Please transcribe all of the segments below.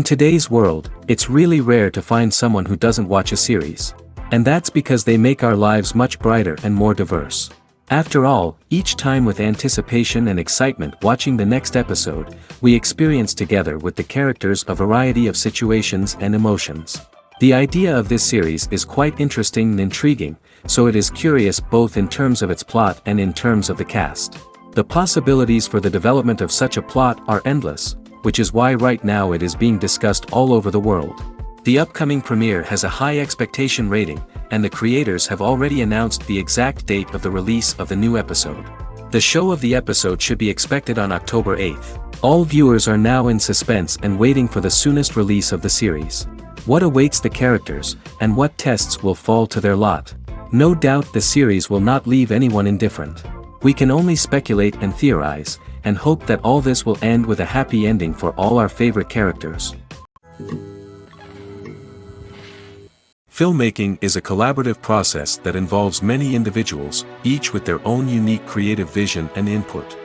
In today's world, it's really rare to find someone who doesn't watch a series. And that's because they make our lives much brighter and more diverse. After all, each time with anticipation and excitement watching the next episode, we experience together with the characters a variety of situations and emotions. The idea of this series is quite interesting and intriguing, so it is curious both in terms of its plot and in terms of the cast. The possibilities for the development of such a plot are endless, which is why right now it is being discussed all over the world. The upcoming premiere has a high expectation rating, and the creators have already announced the exact date of the release of the new episode. The show of the episode should be expected on October 8th. All viewers are now in suspense and waiting for the soonest release of the series. What awaits the characters, and what tests will fall to their lot? No doubt the series will not leave anyone indifferent. We can only speculate and theorize, and hope that all this will end with a happy ending for all our favorite characters. Filmmaking is a collaborative process that involves many individuals, each with their own unique creative vision and input.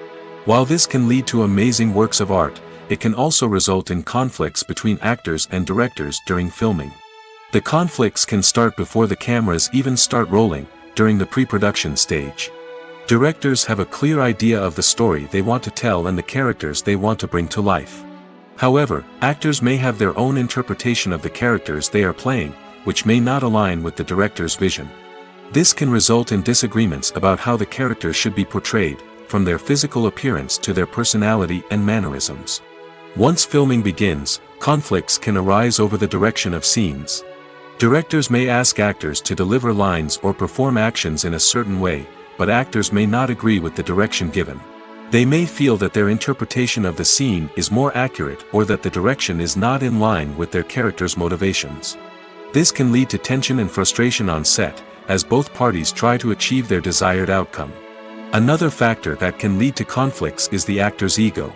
While this can lead to amazing works of art, it can also result in conflicts between actors and directors during filming. The conflicts can start before the cameras even start rolling, during the pre-production stage. Directors have a clear idea of the story they want to tell and the characters they want to bring to life. However, actors may have their own interpretation of the characters they are playing, which may not align with the director's vision. This can result in disagreements about how the characters should be portrayed, from their physical appearance to their personality and mannerisms. Once filming begins, conflicts can arise over the direction of scenes. Directors may ask actors to deliver lines or perform actions in a certain way, but actors may not agree with the direction given. They may feel that their interpretation of the scene is more accurate or that the direction is not in line with their character's motivations. This can lead to tension and frustration on set, as both parties try to achieve their desired outcome. Another factor that can lead to conflicts is the actor's ego.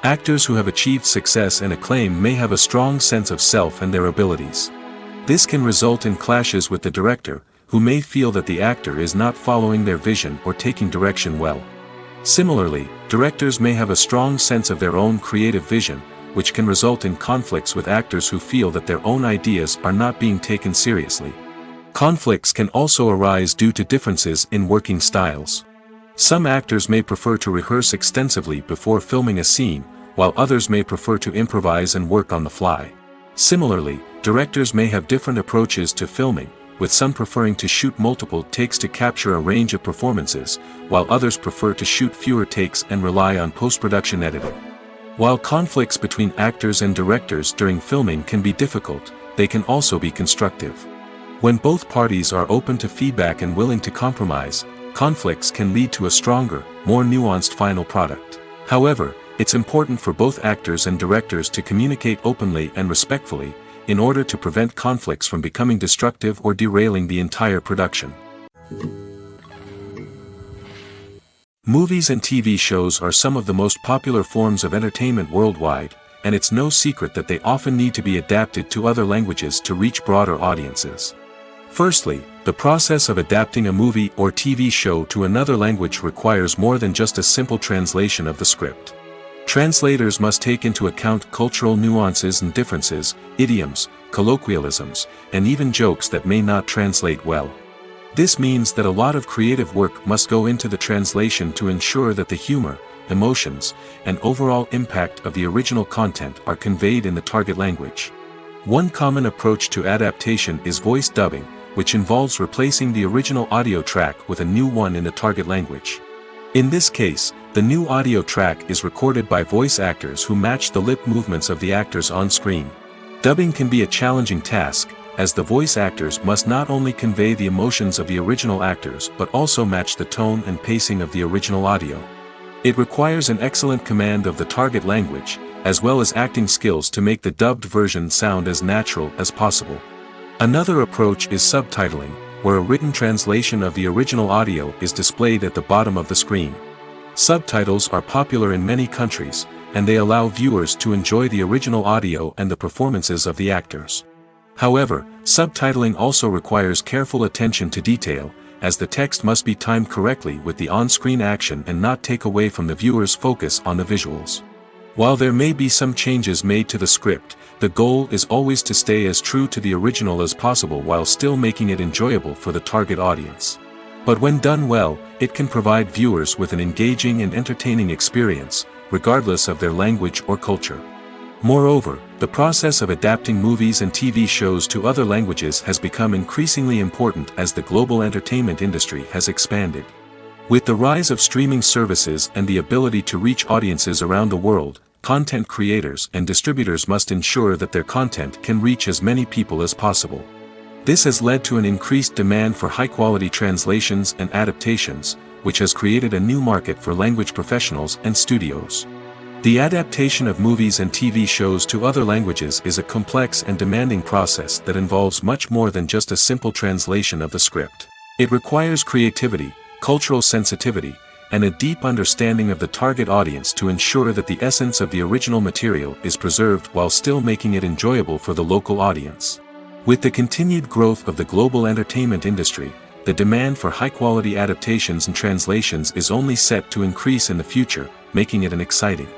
Actors who have achieved success and acclaim may have a strong sense of self and their abilities. This can result in clashes with the director, who may feel that the actor is not following their vision or taking direction well. Similarly, directors may have a strong sense of their own creative vision, which can result in conflicts with actors who feel that their own ideas are not being taken seriously. Conflicts can also arise due to differences in working styles. Some actors may prefer to rehearse extensively before filming a scene, while others may prefer to improvise and work on the fly. Similarly, directors may have different approaches to filming, with some preferring to shoot multiple takes to capture a range of performances, while others prefer to shoot fewer takes and rely on post-production editing. While conflicts between actors and directors during filming can be difficult, they can also be constructive. When both parties are open to feedback and willing to compromise, conflicts can lead to a stronger, more nuanced final product. However, it's important for both actors and directors to communicate openly and respectfully, in order to prevent conflicts from becoming destructive or derailing the entire production. Movies and TV shows are some of the most popular forms of entertainment worldwide, and it's no secret that they often need to be adapted to other languages to reach broader audiences. Firstly, the process of adapting a movie or TV show to another language requires more than just a simple translation of the script. Translators must take into account cultural nuances and differences, idioms, colloquialisms, and even jokes that may not translate well. This means that a lot of creative work must go into the translation to ensure that the humor, emotions, and overall impact of the original content are conveyed in the target language. One common approach to adaptation is voice dubbing, which involves replacing the original audio track with a new one in the target language. In this case, the new audio track is recorded by voice actors who match the lip movements of the actors on screen. Dubbing can be a challenging task, as the voice actors must not only convey the emotions of the original actors but also match the tone and pacing of the original audio. It requires an excellent command of the target language, as well as acting skills to make the dubbed version sound as natural as possible. Another approach is subtitling, where a written translation of the original audio is displayed at the bottom of the screen. Subtitles are popular in many countries, and they allow viewers to enjoy the original audio and the performances of the actors. However, subtitling also requires careful attention to detail, as the text must be timed correctly with the on-screen action and not take away from the viewer's focus on the visuals. While there may be some changes made to the script, the goal is always to stay as true to the original as possible while still making it enjoyable for the target audience. But when done well, it can provide viewers with an engaging and entertaining experience, regardless of their language or culture. Moreover, the process of adapting movies and TV shows to other languages has become increasingly important as the global entertainment industry has expanded. With the rise of streaming services and the ability to reach audiences around the world, content creators and distributors must ensure that their content can reach as many people as possible. This has led to an increased demand for high-quality translations and adaptations, which has created a new market for language professionals and studios. The adaptation of movies and TV shows to other languages is a complex and demanding process that involves much more than just a simple translation of the script. It requires creativity, cultural sensitivity, and a deep understanding of the target audience to ensure that the essence of the original material is preserved while still making it enjoyable for the local audience. With the continued growth of the global entertainment industry, the demand for high-quality adaptations and translations is only set to increase in the future, making it an exciting.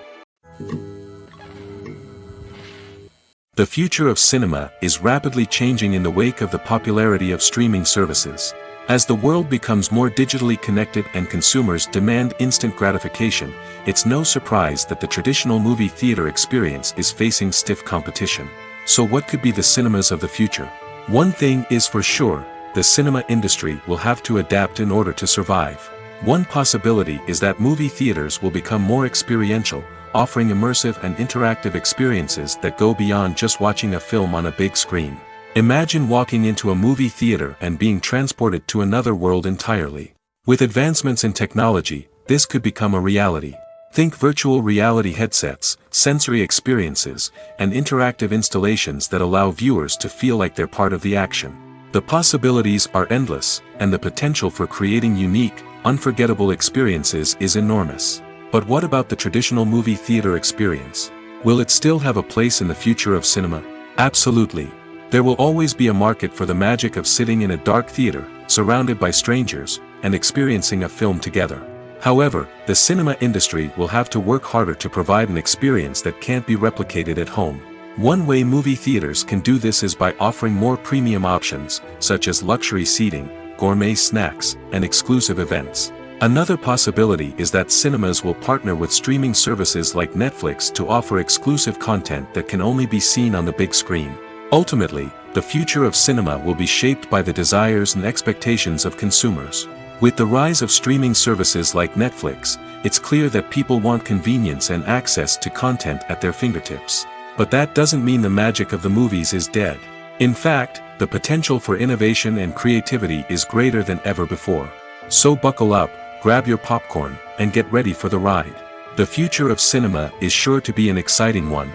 The future of cinema is rapidly changing in the wake of the popularity of streaming services. As the world becomes more digitally connected and consumers demand instant gratification, it's no surprise that the traditional movie theater experience is facing stiff competition. So what could be the cinemas of the future? One thing is for sure, the cinema industry will have to adapt in order to survive. One possibility is that movie theaters will become more experiential, offering immersive and interactive experiences that go beyond just watching a film on a big screen. Imagine walking into a movie theater and being transported to another world entirely. With advancements in technology, this could become a reality. Think virtual reality headsets, sensory experiences, and interactive installations that allow viewers to feel like they're part of the action. The possibilities are endless, and the potential for creating unique, unforgettable experiences is enormous. But what about the traditional movie theater experience? Will it still have a place in the future of cinema? Absolutely. There will always be a market for the magic of sitting in a dark theater, surrounded by strangers, and experiencing a film together. However, the cinema industry will have to work harder to provide an experience that can't be replicated at home. One way movie theaters can do this is by offering more premium options, such as luxury seating, gourmet snacks, and exclusive events. Another possibility is that cinemas will partner with streaming services like Netflix to offer exclusive content that can only be seen on the big screen. Ultimately, the future of cinema will be shaped by the desires and expectations of consumers. With the rise of streaming services like Netflix, it's clear that people want convenience and access to content at their fingertips. But that doesn't mean the magic of the movies is dead. In fact, the potential for innovation and creativity is greater than ever before. So buckle up, grab your popcorn, and get ready for the ride. The future of cinema is sure to be an exciting one.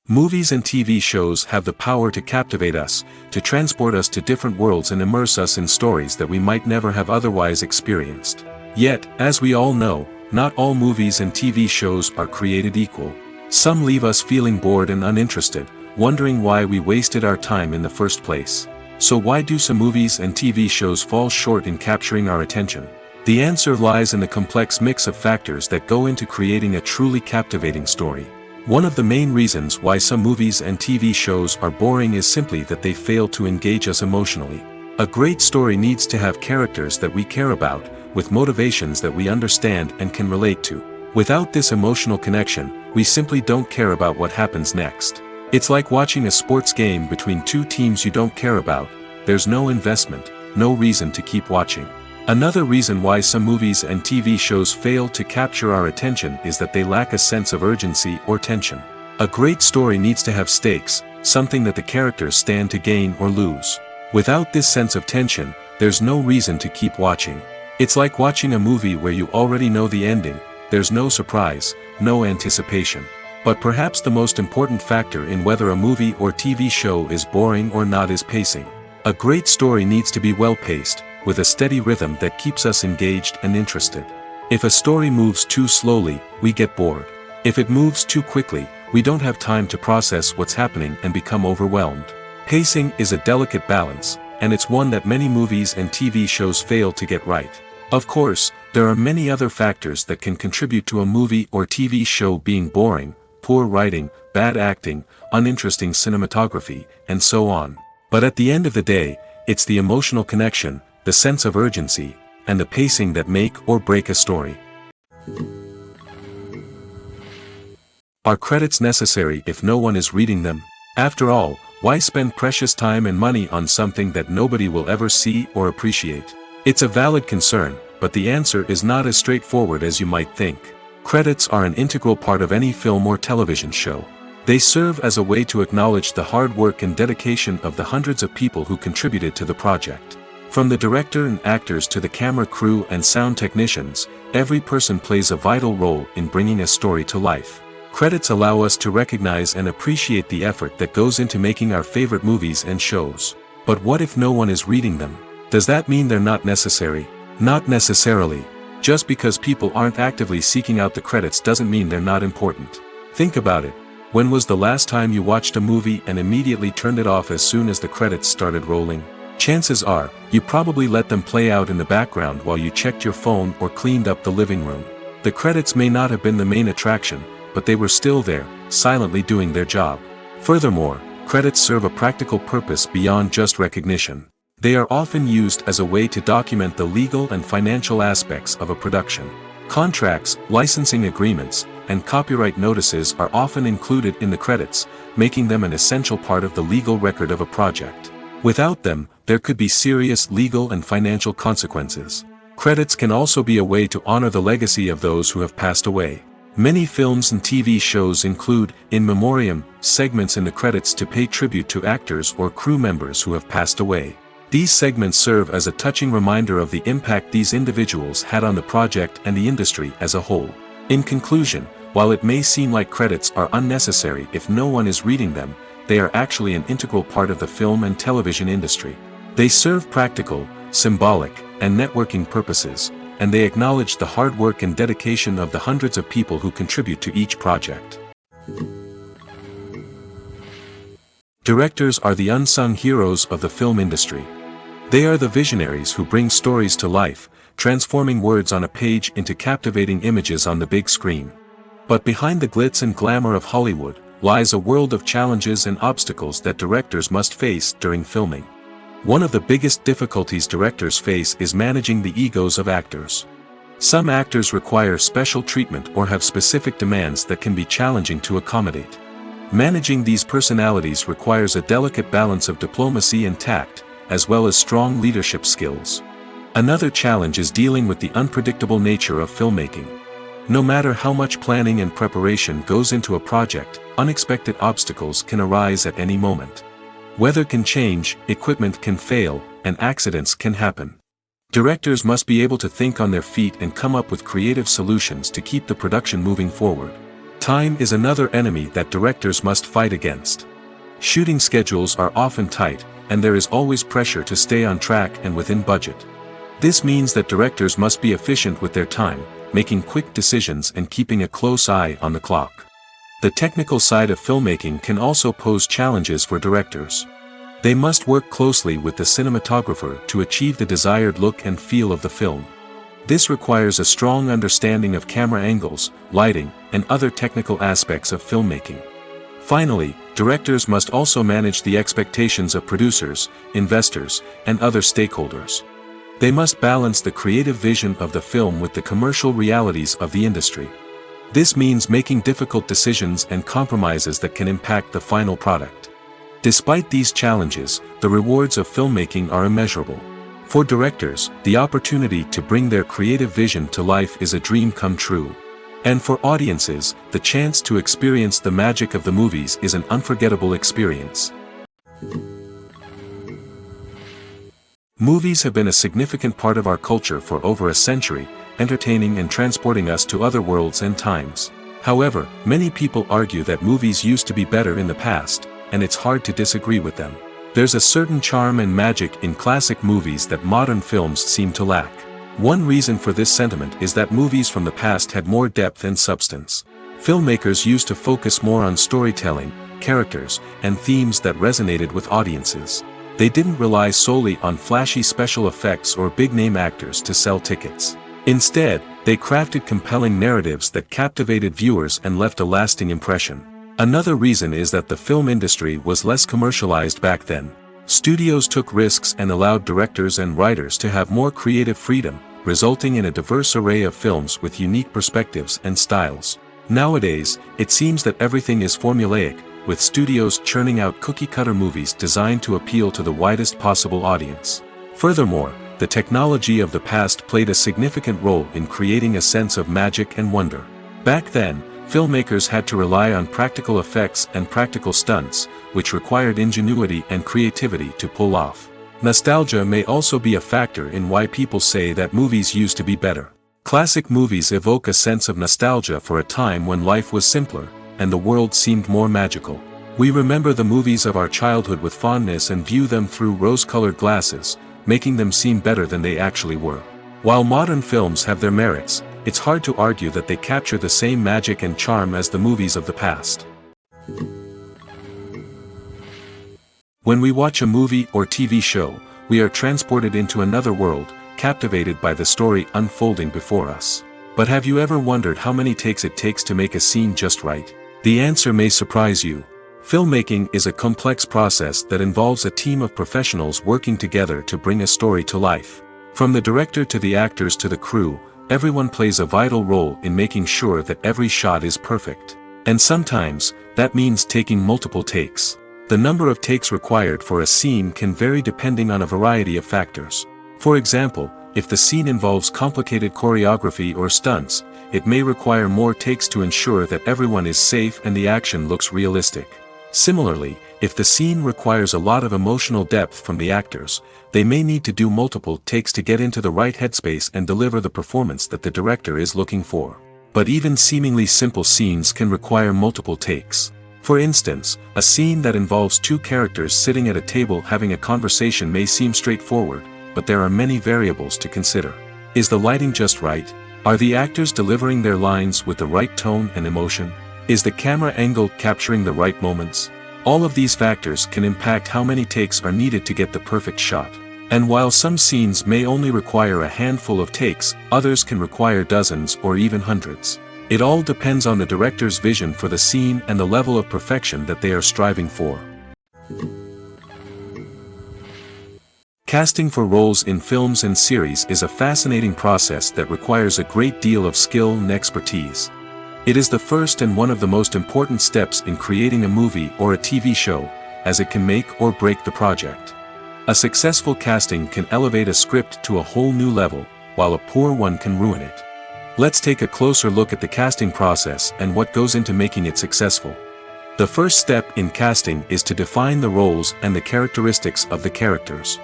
Movies and TV shows have the power to captivate us, to transport us to different worlds and immerse us in stories that we might never have otherwise experienced. Yet, as we all know, not all movies and TV shows are created equal. Some leave us feeling bored and uninterested, wondering why we wasted our time in the first place. So why do some movies and TV shows fall short in capturing our attention? The answer lies in the complex mix of factors that go into creating a truly captivating story. One of the main reasons why some movies and TV shows are boring is simply that they fail to engage us emotionally. A great story needs to have characters that we care about, with motivations that we understand and can relate to. Without this emotional connection, we simply don't care about what happens next. It's like watching a sports game between two teams you don't care about. There's no investment, no reason to keep watching. Another reason why some movies and TV shows fail to capture our attention is that they lack a sense of urgency or tension. A great story needs to have stakes, something that the characters stand to gain or lose. Without this sense of tension, there's no reason to keep watching. It's like watching a movie where you already know the ending. There's no surprise, no anticipation. But perhaps the most important factor in whether a movie or TV show is boring or not is pacing. A great story needs to be well-paced, with a steady rhythm that keeps us engaged and interested. If a story moves too slowly, we get bored. If it moves too quickly, we don't have time to process what's happening and become overwhelmed. Pacing is a delicate balance, and it's one that many movies and TV shows fail to get right. Of course, There are many other factors that can contribute to a movie or TV show being boring: poor writing, bad acting, uninteresting cinematography, and so on. But at the end of the day, it's the emotional connection, the sense of urgency, and the pacing that make or break a story. Are credits necessary if no one is reading them? After all, why spend precious time and money on something that nobody will ever see or appreciate? It's a valid concern, but the answer is not as straightforward as you might think. Credits are an integral part of any film or television show. They serve as a way to acknowledge the hard work and dedication of the hundreds of people who contributed to the project. From the director and actors to the camera crew and sound technicians, every person plays a vital role in bringing a story to life. Credits allow us to recognize and appreciate the effort that goes into making our favorite movies and shows. But what if no one is reading them? Does that mean they're not necessary? Not necessarily. Just because people aren't actively seeking out the credits doesn't mean they're not important. Think about it. When was the last time you watched a movie and immediately turned it off as soon as the credits started rolling? Chances are, you probably let them play out in the background while you checked your phone or cleaned up the living room. The credits may not have been the main attraction, but they were still there, silently doing their job. Furthermore, credits serve a practical purpose beyond just recognition. They are often used as a way to document the legal and financial aspects of a production. Contracts, licensing agreements, and copyright notices are often included in the credits, making them an essential part of the legal record of a project. Without them, there could be serious legal and financial consequences. Credits can also be a way to honor the legacy of those who have passed away. Many films and TV shows include, in memoriam, segments in the credits to pay tribute to actors or crew members who have passed away. These segments serve as a touching reminder of the impact these individuals had on the project and the industry as a whole. In conclusion, while it may seem like credits are unnecessary if no one is reading them, they are actually an integral part of the film and television industry. They serve practical, symbolic, and networking purposes, and they acknowledge the hard work and dedication of the hundreds of people who contribute to each project. Directors are the unsung heroes of the film industry. They are the visionaries who bring stories to life, transforming words on a page into captivating images on the big screen. But behind the glitz and glamour of Hollywood, lies a world of challenges and obstacles that directors must face during filming. One of the biggest difficulties directors face is managing the egos of actors. Some actors require special treatment or have specific demands that can be challenging to accommodate. Managing these personalities requires a delicate balance of diplomacy and tact, as well as strong leadership skills. Another challenge is dealing with the unpredictable nature of filmmaking. No matter how much planning and preparation goes into a project, unexpected obstacles can arise at any moment. Weather can change, equipment can fail, and accidents can happen. Directors must be able to think on their feet and come up with creative solutions to keep the production moving forward. Time is another enemy that directors must fight against. Shooting schedules are often tight, and there is always pressure to stay on track and within budget. This means that directors must be efficient with their time, making quick decisions and keeping a close eye on the clock. The technical side of filmmaking can also pose challenges for directors. They must work closely with the cinematographer to achieve the desired look and feel of the film. This requires a strong understanding of camera angles, lighting, and other technical aspects of filmmaking. Finally, directors must also manage the expectations of producers, investors, and other stakeholders. They must balance the creative vision of the film with the commercial realities of the industry. This means making difficult decisions and compromises that can impact the final product. Despite these challenges, the rewards of filmmaking are immeasurable. For directors, the opportunity to bring their creative vision to life is a dream come true. And for audiences, the chance to experience the magic of the movies is an unforgettable experience. Movies have been a significant part of our culture for over a century, entertaining and transporting us to other worlds and times. However, many people argue that movies used to be better in the past, and it's hard to disagree with them. There's a certain charm and magic in classic movies that modern films seem to lack. One reason for this sentiment is that movies from the past had more depth and substance. Filmmakers used to focus more on storytelling, characters, and themes that resonated with audiences. They didn't rely solely on flashy special effects or big-name actors to sell tickets. Instead, they crafted compelling narratives that captivated viewers and left a lasting impression. Another reason is that the film industry was less commercialized back then. Studios took risks and allowed directors and writers to have more creative freedom, resulting in a diverse array of films with unique perspectives and styles. Nowadays, it seems that everything is formulaic, with studios churning out cookie-cutter movies designed to appeal to the widest possible audience. Furthermore, the technology of the past played a significant role in creating a sense of magic and wonder. Back then, filmmakers had to rely on practical effects and practical stunts, which required ingenuity and creativity to pull off. Nostalgia may also be a factor in why people say that movies used to be better. Classic movies evoke a sense of nostalgia for a time when life was simpler, and the world seemed more magical. We remember the movies of our childhood with fondness and view them through rose-colored glasses, making them seem better than they actually were. While modern films have their merits, it's hard to argue that they capture the same magic and charm as the movies of the past. When we watch a movie or TV show, we are transported into another world, captivated by the story unfolding before us. But have you ever wondered how many takes it takes to make a scene just right? The answer may surprise you. Filmmaking is a complex process that involves a team of professionals working together to bring a story to life. From the director to the actors to the crew, everyone plays a vital role in making sure that every shot is perfect. And sometimes, that means taking multiple takes. The number of takes required for a scene can vary depending on a variety of factors. For example, if the scene involves complicated choreography or stunts, it may require more takes to ensure that everyone is safe and the action looks realistic. Similarly, if the scene requires a lot of emotional depth from the actors, they may need to do multiple takes to get into the right headspace and deliver the performance that the director is looking for. But even seemingly simple scenes can require multiple takes. For instance, a scene that involves two characters sitting at a table having a conversation may seem straightforward, but there are many variables to consider. Is the lighting just right? Are the actors delivering their lines with the right tone and emotion? Is the camera angle capturing the right moments? All of these factors can impact how many takes are needed to get the perfect shot. And while some scenes may only require a handful of takes, others can require dozens or even hundreds. It all depends on the director's vision for the scene and the level of perfection that they are striving for. Casting for roles in films and series is a fascinating process that requires a great deal of skill and expertise. It is the first and one of the most important steps in creating a movie or a TV show, as it can make or break the project. A successful casting can elevate a script to a whole new level, while a poor one can ruin it. Let's take a closer look at the casting process and what goes into making it successful. The first step in casting is to define the roles and the characteristics of the characters.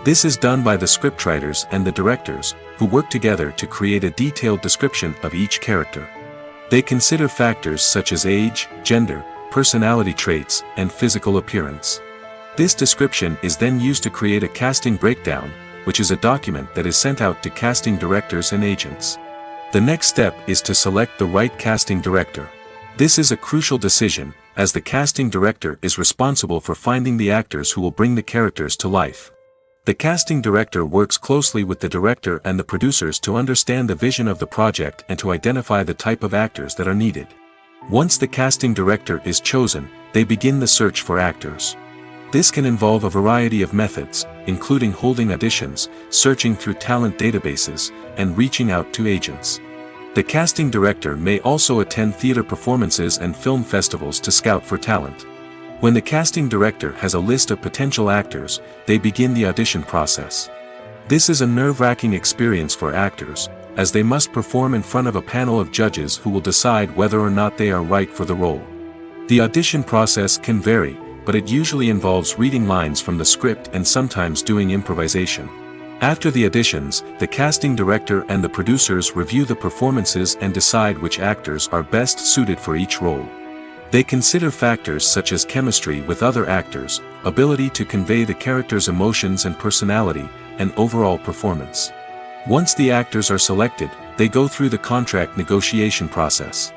This is done by the scriptwriters and the directors, who work together to create a detailed description of each character. They consider factors such as age, gender, personality traits, and physical appearance. This description is then used to create a casting breakdown, which is a document that is sent out to casting directors and agents. The next step is to select the right casting director. This is a crucial decision, as the casting director is responsible for finding the actors who will bring the characters to life. The casting director works closely with the director and the producers to understand the vision of the project and to identify the type of actors that are needed. Once the casting director is chosen, they begin the search for actors. This can involve a variety of methods, including holding auditions, searching through talent databases, and reaching out to agents. The casting director may also attend theater performances and film festivals to scout for talent. When the casting director has a list of potential actors, they begin the audition process. This is a nerve-wracking experience for actors, as they must perform in front of a panel of judges who will decide whether or not they are right for the role. The audition process can vary, but it usually involves reading lines from the script and sometimes doing improvisation. After the auditions, the casting director and the producers review the performances and decide which actors are best suited for each role. They consider factors such as chemistry with other actors, ability to convey the character's emotions and personality, and overall performance. Once the actors are selected, they go through the contract negotiation process.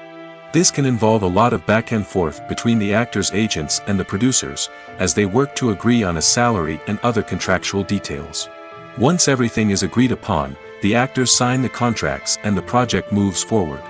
This can involve a lot of back and forth between the actors' agents and the producers, as they work to agree on a salary and other contractual details. Once everything is agreed upon, the actors sign the contracts and the project moves forward.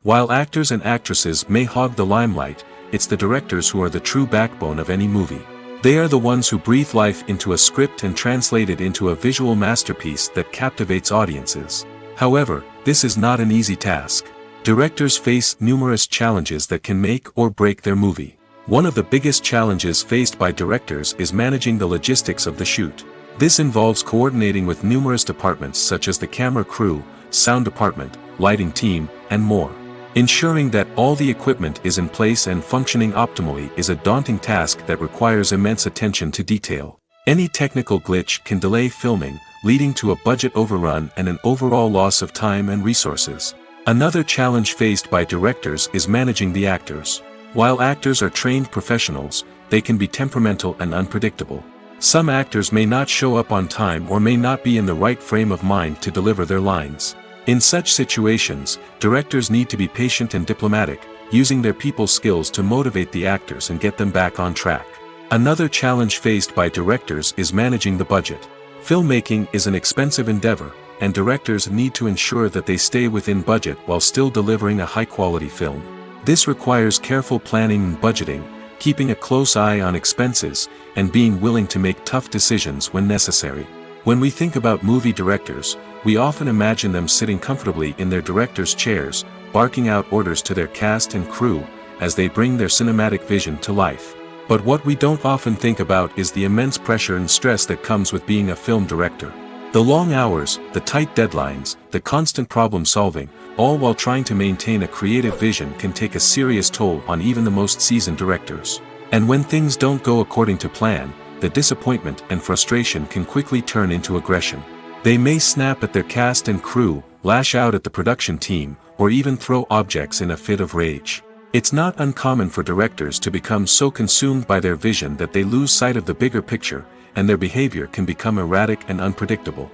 While actors and actresses may hog the limelight, it's the directors who are the true backbone of any movie. They are the ones who breathe life into a script and translate it into a visual masterpiece that captivates audiences. However, this is not an easy task. Directors face numerous challenges that can make or break their movie. One of the biggest challenges faced by directors is managing the logistics of the shoot. This involves coordinating with numerous departments such as the camera crew, sound department, lighting team, and more. Ensuring that all the equipment is in place and functioning optimally is a daunting task that requires immense attention to detail. Any technical glitch can delay filming, leading to a budget overrun and an overall loss of time and resources. Another challenge faced by directors is managing the actors. While actors are trained professionals, they can be temperamental and unpredictable. Some actors may not show up on time or may not be in the right frame of mind to deliver their lines. In such situations, directors need to be patient and diplomatic, using their people skills to motivate the actors and get them back on track. Another challenge faced by directors is managing the budget. Filmmaking is an expensive endeavor, and directors need to ensure that they stay within budget while still delivering a high-quality film. This requires careful planning and budgeting, keeping a close eye on expenses, and being willing to make tough decisions when necessary. When we think about movie directors, we often imagine them sitting comfortably in their director's chairs, barking out orders to their cast and crew, as they bring their cinematic vision to life. But what we don't often think about is the immense pressure and stress that comes with being a film director. The long hours, the tight deadlines, the constant problem solving, all while trying to maintain a creative vision can take a serious toll on even the most seasoned directors. And when things don't go according to plan, the disappointment and frustration can quickly turn into aggression. They may snap at their cast and crew, lash out at the production team, or even throw objects in a fit of rage. It's not uncommon for directors to become so consumed by their vision that they lose sight of the bigger picture, and their behavior can become erratic and unpredictable.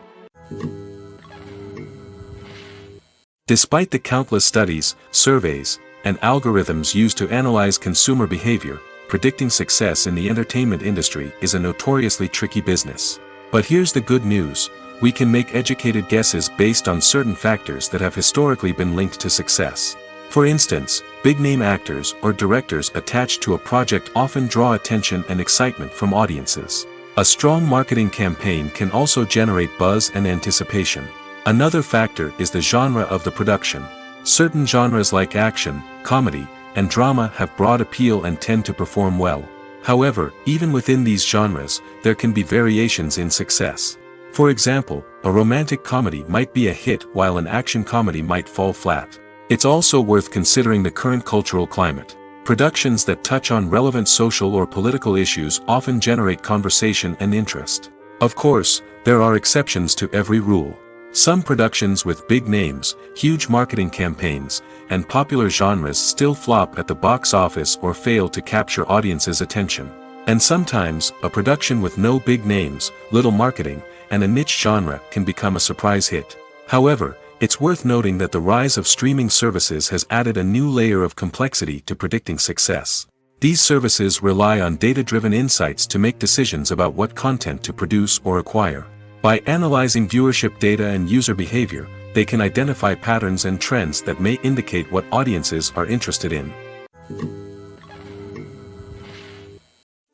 Despite the countless studies, surveys, and algorithms used to analyze consumer behavior, predicting success in the entertainment industry is a notoriously tricky business. But here's the good news: we can make educated guesses based on certain factors that have historically been linked to success. For instance, big-name actors or directors attached to a project often draw attention and excitement from audiences. A strong marketing campaign can also generate buzz and anticipation. Another factor is the genre of the production. Certain genres like action, comedy, and drama have broad appeal and tend to perform well. However, even within these genres, there can be variations in success. For example, a romantic comedy might be a hit while an action comedy might fall flat. It's also worth considering the current cultural climate. Productions that touch on relevant social or political issues often generate conversation and interest. Of course, there are exceptions to every rule. Some productions with big names, huge marketing campaigns, and popular genres still flop at the box office or fail to capture audiences' attention. And sometimes, a production with no big names, little marketing, and a niche genre can become a surprise hit. However, it's worth noting that the rise of streaming services has added a new layer of complexity to predicting success. These services rely on data-driven insights to make decisions about what content to produce or acquire. By analyzing viewership data and user behavior, they can identify patterns and trends that may indicate what audiences are interested in.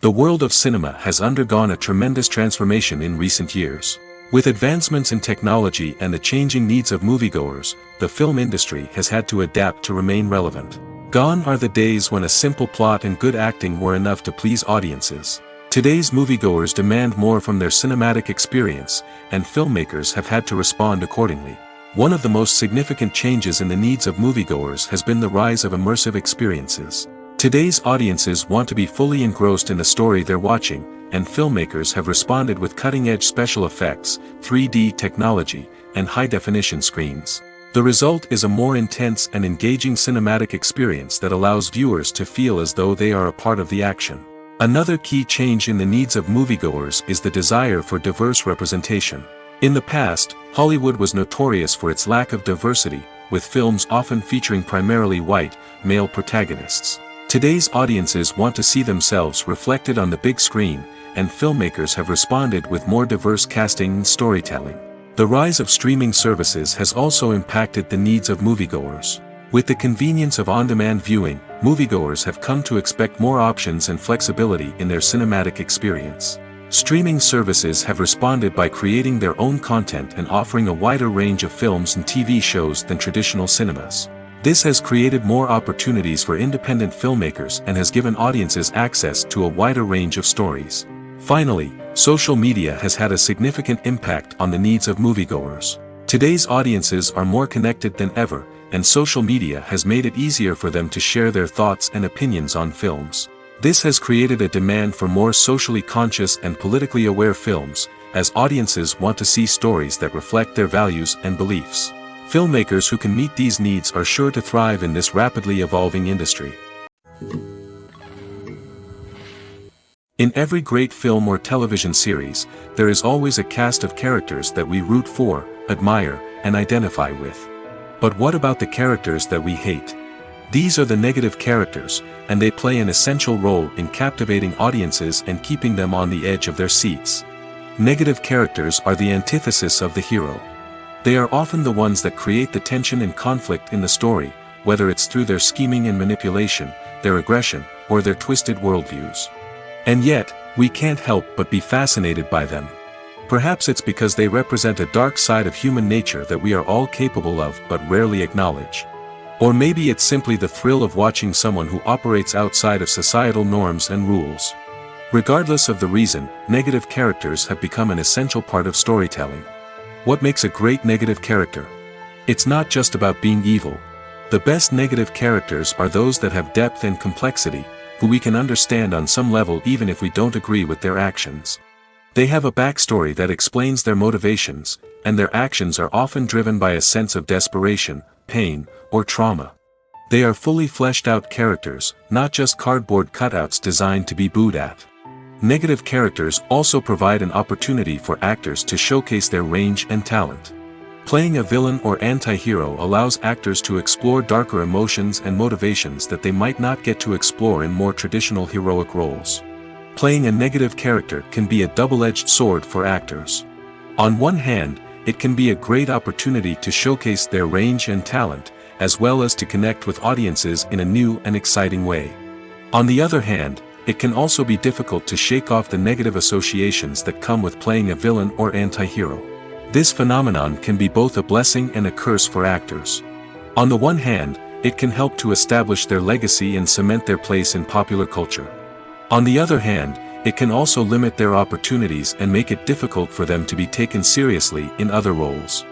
The world of cinema has undergone a tremendous transformation in recent years. With advancements in technology and the changing needs of moviegoers, the film industry has had to adapt to remain relevant. Gone are the days when a simple plot and good acting were enough to please audiences. Today's moviegoers demand more from their cinematic experience, and filmmakers have had to respond accordingly. One of the most significant changes in the needs of moviegoers has been the rise of immersive experiences. Today's audiences want to be fully engrossed in the story they're watching, and filmmakers have responded with cutting-edge special effects, 3D technology, and high-definition screens. The result is a more intense and engaging cinematic experience that allows viewers to feel as though they are a part of the action. Another key change in the needs of moviegoers is the desire for diverse representation. In the past, Hollywood was notorious for its lack of diversity, with films often featuring primarily white, male protagonists. Today's audiences want to see themselves reflected on the big screen, and filmmakers have responded with more diverse casting and storytelling. The rise of streaming services has also impacted the needs of moviegoers. With the convenience of on-demand viewing, moviegoers have come to expect more options and flexibility in their cinematic experience. Streaming services have responded by creating their own content and offering a wider range of films and TV shows than traditional cinemas. This has created more opportunities for independent filmmakers and has given audiences access to a wider range of stories. Finally, social media has had a significant impact on the needs of moviegoers. Today's audiences are more connected than ever, and social media has made it easier for them to share their thoughts and opinions on films. This has created a demand for more socially conscious and politically aware films, as audiences want to see stories that reflect their values and beliefs. Filmmakers who can meet these needs are sure to thrive in this rapidly evolving industry. In every great film or television series, there is always a cast of characters that we root for, admire, and identify with. But what about the characters that we hate? These are the negative characters, and they play an essential role in captivating audiences and keeping them on the edge of their seats. Negative characters are the antithesis of the hero. They are often the ones that create the tension and conflict in the story, whether it's through their scheming and manipulation, their aggression, or their twisted worldviews. And yet, we can't help but be fascinated by them. Perhaps it's because they represent a dark side of human nature that we are all capable of but rarely acknowledge. Or maybe it's simply the thrill of watching someone who operates outside of societal norms and rules. Regardless of the reason, negative characters have become an essential part of storytelling. What makes a great negative character? It's not just about being evil. The best negative characters are those that have depth and complexity, who we can understand on some level even if we don't agree with their actions. They have a backstory that explains their motivations, and their actions are often driven by a sense of desperation, pain, or trauma. They are fully fleshed out characters, not just cardboard cutouts designed to be booed at. Negative characters also provide an opportunity for actors to showcase their range and talent. Playing a villain or anti-hero allows actors to explore darker emotions and motivations that they might not get to explore in more traditional heroic roles. Playing a negative character can be a double-edged sword for actors. On one hand, it can be a great opportunity to showcase their range and talent, as well as to connect with audiences in a new and exciting way. On the other hand, it can also be difficult to shake off the negative associations that come with playing a villain or anti-hero. This phenomenon can be both a blessing and a curse for actors. On the one hand, it can help to establish their legacy and cement their place in popular culture. On the other hand, it can also limit their opportunities and make it difficult for them to be taken seriously in other roles.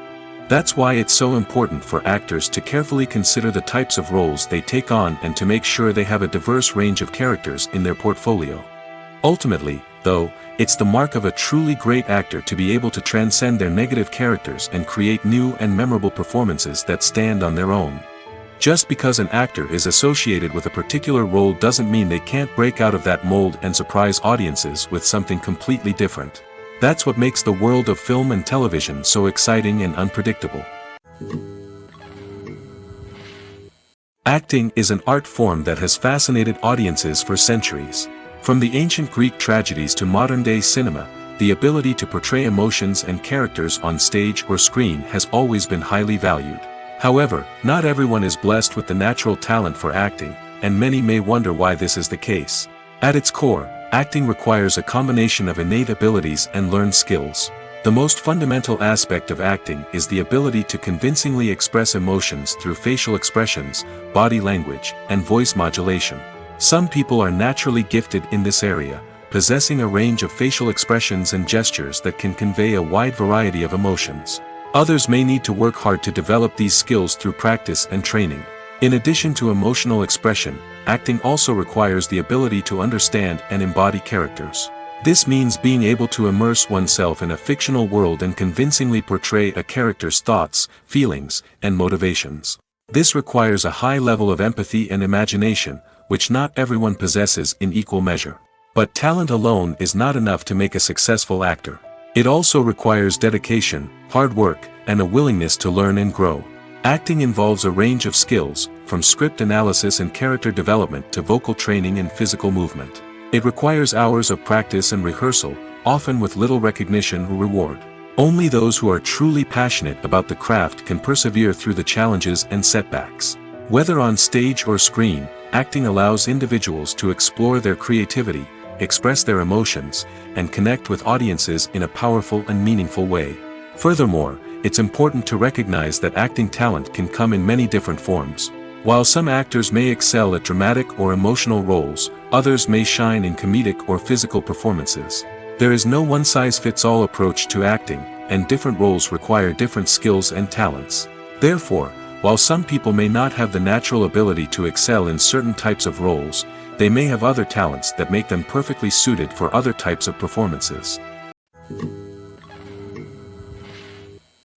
That's why it's so important for actors to carefully consider the types of roles they take on and to make sure they have a diverse range of characters in their portfolio. Ultimately, though, it's the mark of a truly great actor to be able to transcend their negative characters and create new and memorable performances that stand on their own. Just because an actor is associated with a particular role doesn't mean they can't break out of that mold and surprise audiences with something completely different. That's what makes the world of film and television so exciting and unpredictable. Acting is an art form that has fascinated audiences for centuries. From the ancient Greek tragedies to modern-day cinema, the ability to portray emotions and characters on stage or screen has always been highly valued. However, not everyone is blessed with the natural talent for acting, and many may wonder why this is the case. At its core, acting requires a combination of innate abilities and learned skills. The most fundamental aspect of acting is the ability to convincingly express emotions through facial expressions, body language, and voice modulation. Some people are naturally gifted in this area, possessing a range of facial expressions and gestures that can convey a wide variety of emotions. Others may need to work hard to develop these skills through practice and training. In addition to emotional expression, acting also requires the ability to understand and embody characters. This means being able to immerse oneself in a fictional world and convincingly portray a character's thoughts, feelings, and motivations. This requires a high level of empathy and imagination, which not everyone possesses in equal measure. But talent alone is not enough to make a successful actor. It also requires dedication, hard work, and a willingness to learn and grow. Acting involves a range of skills, from script analysis and character development to vocal training and physical movement. It requires hours of practice and rehearsal, often with little recognition or reward. Only those who are truly passionate about the craft can persevere through the challenges and setbacks. Whether on stage or screen, acting allows individuals to explore their creativity, express their emotions, and connect with audiences in a powerful and meaningful way. Furthermore, it's important to recognize that acting talent can come in many different forms. While some actors may excel at dramatic or emotional roles, others may shine in comedic or physical performances. There is no one-size-fits-all approach to acting, and different roles require different skills and talents. Therefore, while some people may not have the natural ability to excel in certain types of roles, they may have other talents that make them perfectly suited for other types of performances.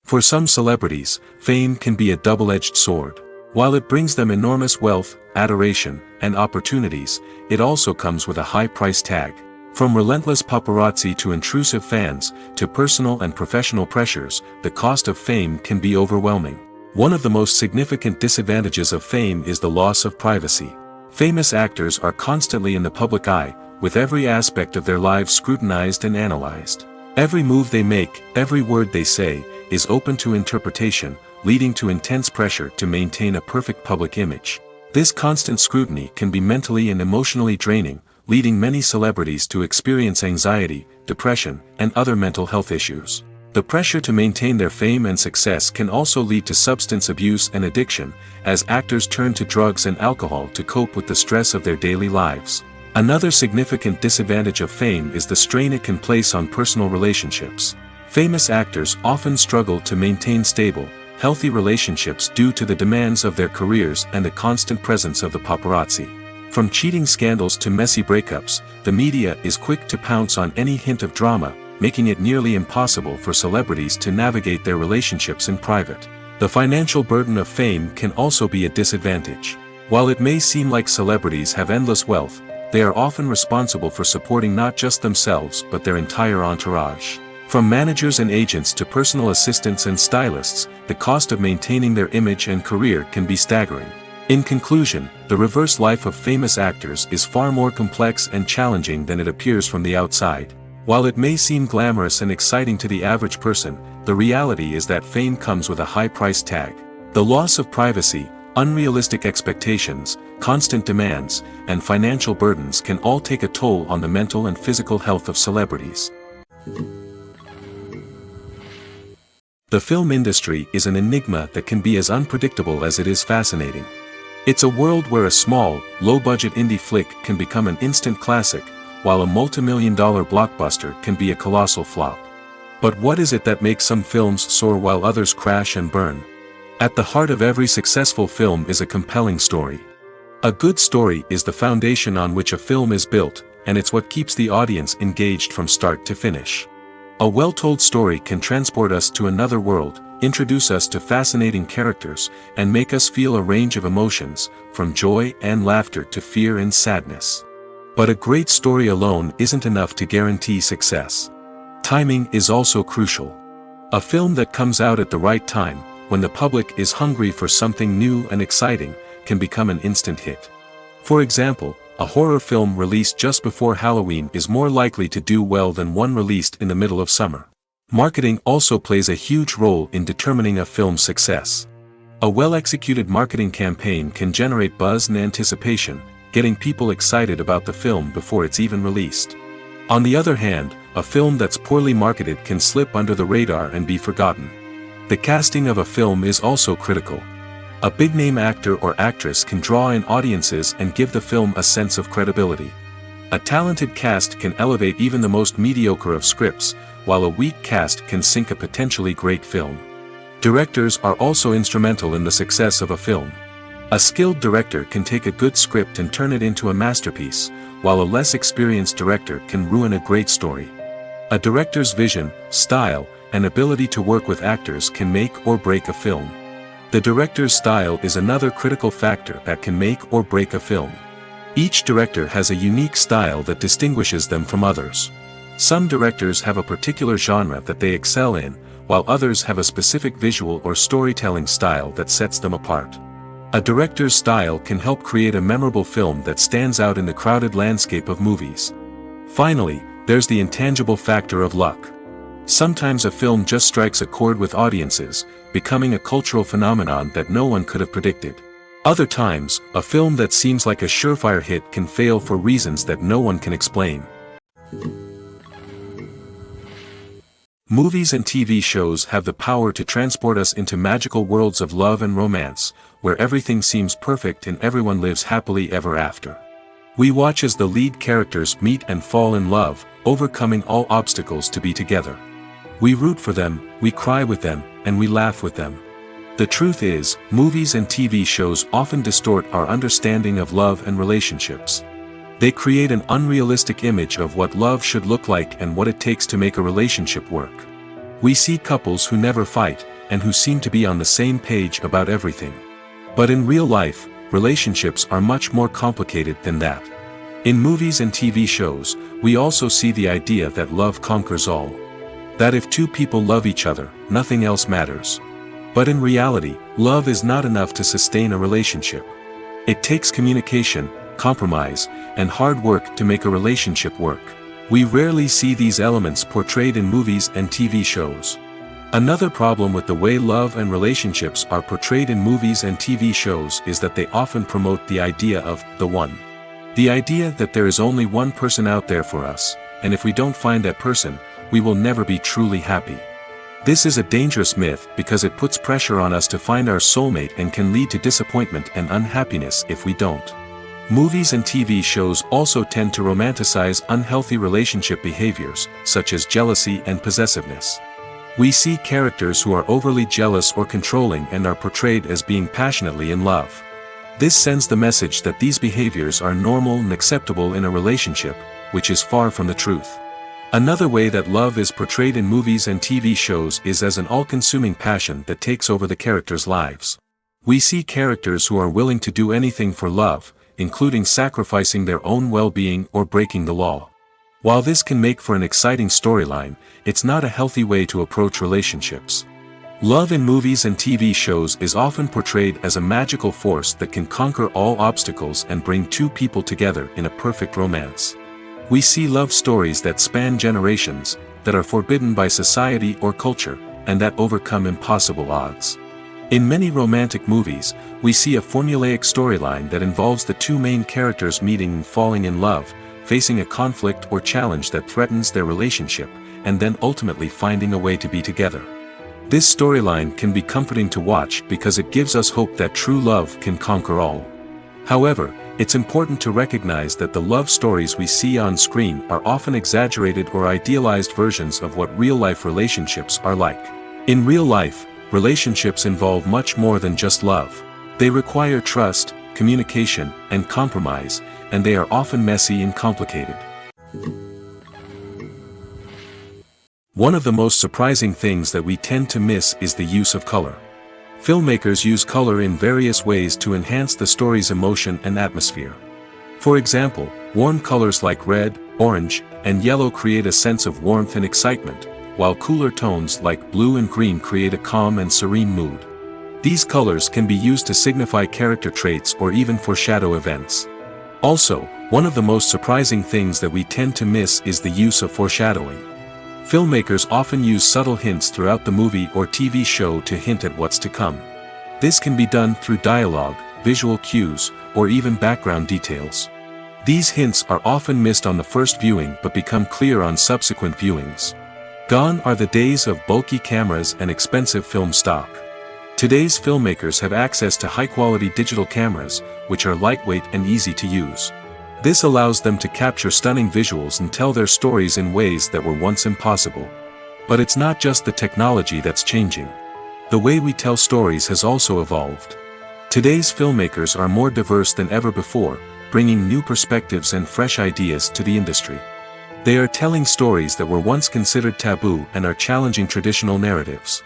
For some celebrities, fame can be a double-edged sword. While it brings them enormous wealth, adoration, and opportunities, it also comes with a high price tag. From relentless paparazzi to intrusive fans, to personal and professional pressures, the cost of fame can be overwhelming. One of the most significant disadvantages of fame is the loss of privacy. Famous actors are constantly in the public eye, with every aspect of their lives scrutinized and analyzed. Every move they make, every word they say, is open to interpretation, leading to intense pressure to maintain a perfect public image. This constant scrutiny can be mentally and emotionally draining, leading many celebrities to experience anxiety, depression, and other mental health issues. The pressure to maintain their fame and success can also lead to substance abuse and addiction, as actors turn to drugs and alcohol to cope with the stress of their daily lives. Another significant disadvantage of fame is the strain it can place on personal relationships. Famous actors often struggle to maintain stable, healthy relationships due to the demands of their careers and the constant presence of the paparazzi. From cheating scandals to messy breakups, the media is quick to pounce on any hint of drama, making it nearly impossible for celebrities to navigate their relationships in private. The financial burden of fame can also be a disadvantage. While it may seem like celebrities have endless wealth, they are often responsible for supporting not just themselves but their entire entourage. From managers and agents to personal assistants and stylists, the cost of maintaining their image and career can be staggering. In conclusion, the reverse life of famous actors is far more complex and challenging than it appears from the outside. While it may seem glamorous and exciting to the average person, the reality is that fame comes with a high price tag. The loss of privacy, unrealistic expectations, constant demands, and financial burdens can all take a toll on the mental and physical health of celebrities. The film industry is an enigma that can be as unpredictable as it is fascinating. It's a world where a small, low-budget indie flick can become an instant classic, while a multi-million-dollar blockbuster can be a colossal flop. But what is it that makes some films soar while others crash and burn? At the heart of every successful film is a compelling story. A good story is the foundation on which a film is built, and it's what keeps the audience engaged from start to finish. A well-told story can transport us to another world, introduce us to fascinating characters, and make us feel a range of emotions, from joy and laughter to fear and sadness. But a great story alone isn't enough to guarantee success. Timing is also crucial. A film that comes out at the right time, when the public is hungry for something new and exciting, can become an instant hit. For example, a horror film released just before Halloween is more likely to do well than one released in the middle of summer. Marketing also plays a huge role in determining a film's success. A well-executed marketing campaign can generate buzz and anticipation, getting people excited about the film before it's even released. On the other hand, a film that's poorly marketed can slip under the radar and be forgotten. The casting of a film is also critical. A big-name actor or actress can draw in audiences and give the film a sense of credibility. A talented cast can elevate even the most mediocre of scripts, while a weak cast can sink a potentially great film. Directors are also instrumental in the success of a film. A skilled director can take a good script and turn it into a masterpiece, while a less experienced director can ruin a great story. A director's vision, style, and ability to work with actors can make or break a film. The director's style is another critical factor that can make or break a film. Each director has a unique style that distinguishes them from others. Some directors have a particular genre that they excel in, while others have a specific visual or storytelling style that sets them apart. A director's style can help create a memorable film that stands out in the crowded landscape of movies. Finally, there's the intangible factor of luck. Sometimes a film just strikes a chord with audiences, becoming a cultural phenomenon that no one could have predicted. Other times, a film that seems like a surefire hit can fail for reasons that no one can explain. Movies and TV shows have the power to transport us into magical worlds of love and romance, where everything seems perfect and everyone lives happily ever after. We watch as the lead characters meet and fall in love, overcoming all obstacles to be together. We root for them, we cry with them, and we laugh with them. The truth is, movies and TV shows often distort our understanding of love and relationships. They create an unrealistic image of what love should look like and what it takes to make a relationship work. We see couples who never fight, and who seem to be on the same page about everything. But in real life, relationships are much more complicated than that. In movies and TV shows, we also see the idea that love conquers all. That if two people love each other, nothing else matters. But in reality, love is not enough to sustain a relationship. It takes communication, compromise, and hard work to make a relationship work. We rarely see these elements portrayed in movies and TV shows. Another problem with the way love and relationships are portrayed in movies and TV shows is that they often promote the idea of the one. The idea that there is only one person out there for us, and if we don't find that person, we will never be truly happy. This is a dangerous myth because it puts pressure on us to find our soulmate and can lead to disappointment and unhappiness if we don't. Movies and TV shows also tend to romanticize unhealthy relationship behaviors, such as jealousy and possessiveness. We see characters who are overly jealous or controlling and are portrayed as being passionately in love. This sends the message that these behaviors are normal and acceptable in a relationship, which is far from the truth. Another way that love is portrayed in movies and TV shows is as an all-consuming passion that takes over the characters' lives. We see characters who are willing to do anything for love, including sacrificing their own well-being or breaking the law. While this can make for an exciting storyline, it's not a healthy way to approach relationships. Love in movies and TV shows is often portrayed as a magical force that can conquer all obstacles and bring two people together in a perfect romance. We see love stories that span generations, that are forbidden by society or culture, and that overcome impossible odds. In many romantic movies, we see a formulaic storyline that involves the two main characters meeting and falling in love, facing a conflict or challenge that threatens their relationship, and then ultimately finding a way to be together. This storyline can be comforting to watch because it gives us hope that true love can conquer all. However, it's important to recognize that the love stories we see on screen are often exaggerated or idealized versions of what real-life relationships are like. In real life, relationships involve much more than just love. They require trust, communication, and compromise, and they are often messy and complicated. One of the most surprising things that we tend to miss is the use of color. Filmmakers use color in various ways to enhance the story's emotion and atmosphere. For example, warm colors like red, orange, and yellow create a sense of warmth and excitement, while cooler tones like blue and green create a calm and serene mood. These colors can be used to signify character traits or even foreshadow events. Also, one of the most surprising things that we tend to miss is the use of foreshadowing. Filmmakers often use subtle hints throughout the movie or TV show to hint at what's to come. This can be done through dialogue, visual cues, or even background details. These hints are often missed on the first viewing but become clear on subsequent viewings. Gone are the days of bulky cameras and expensive film stock. Today's filmmakers have access to high-quality digital cameras, which are lightweight and easy to use. This allows them to capture stunning visuals and tell their stories in ways that were once impossible. But it's not just the technology that's changing. The way we tell stories has also evolved. Today's filmmakers are more diverse than ever before, bringing new perspectives and fresh ideas to the industry. They are telling stories that were once considered taboo and are challenging traditional narratives.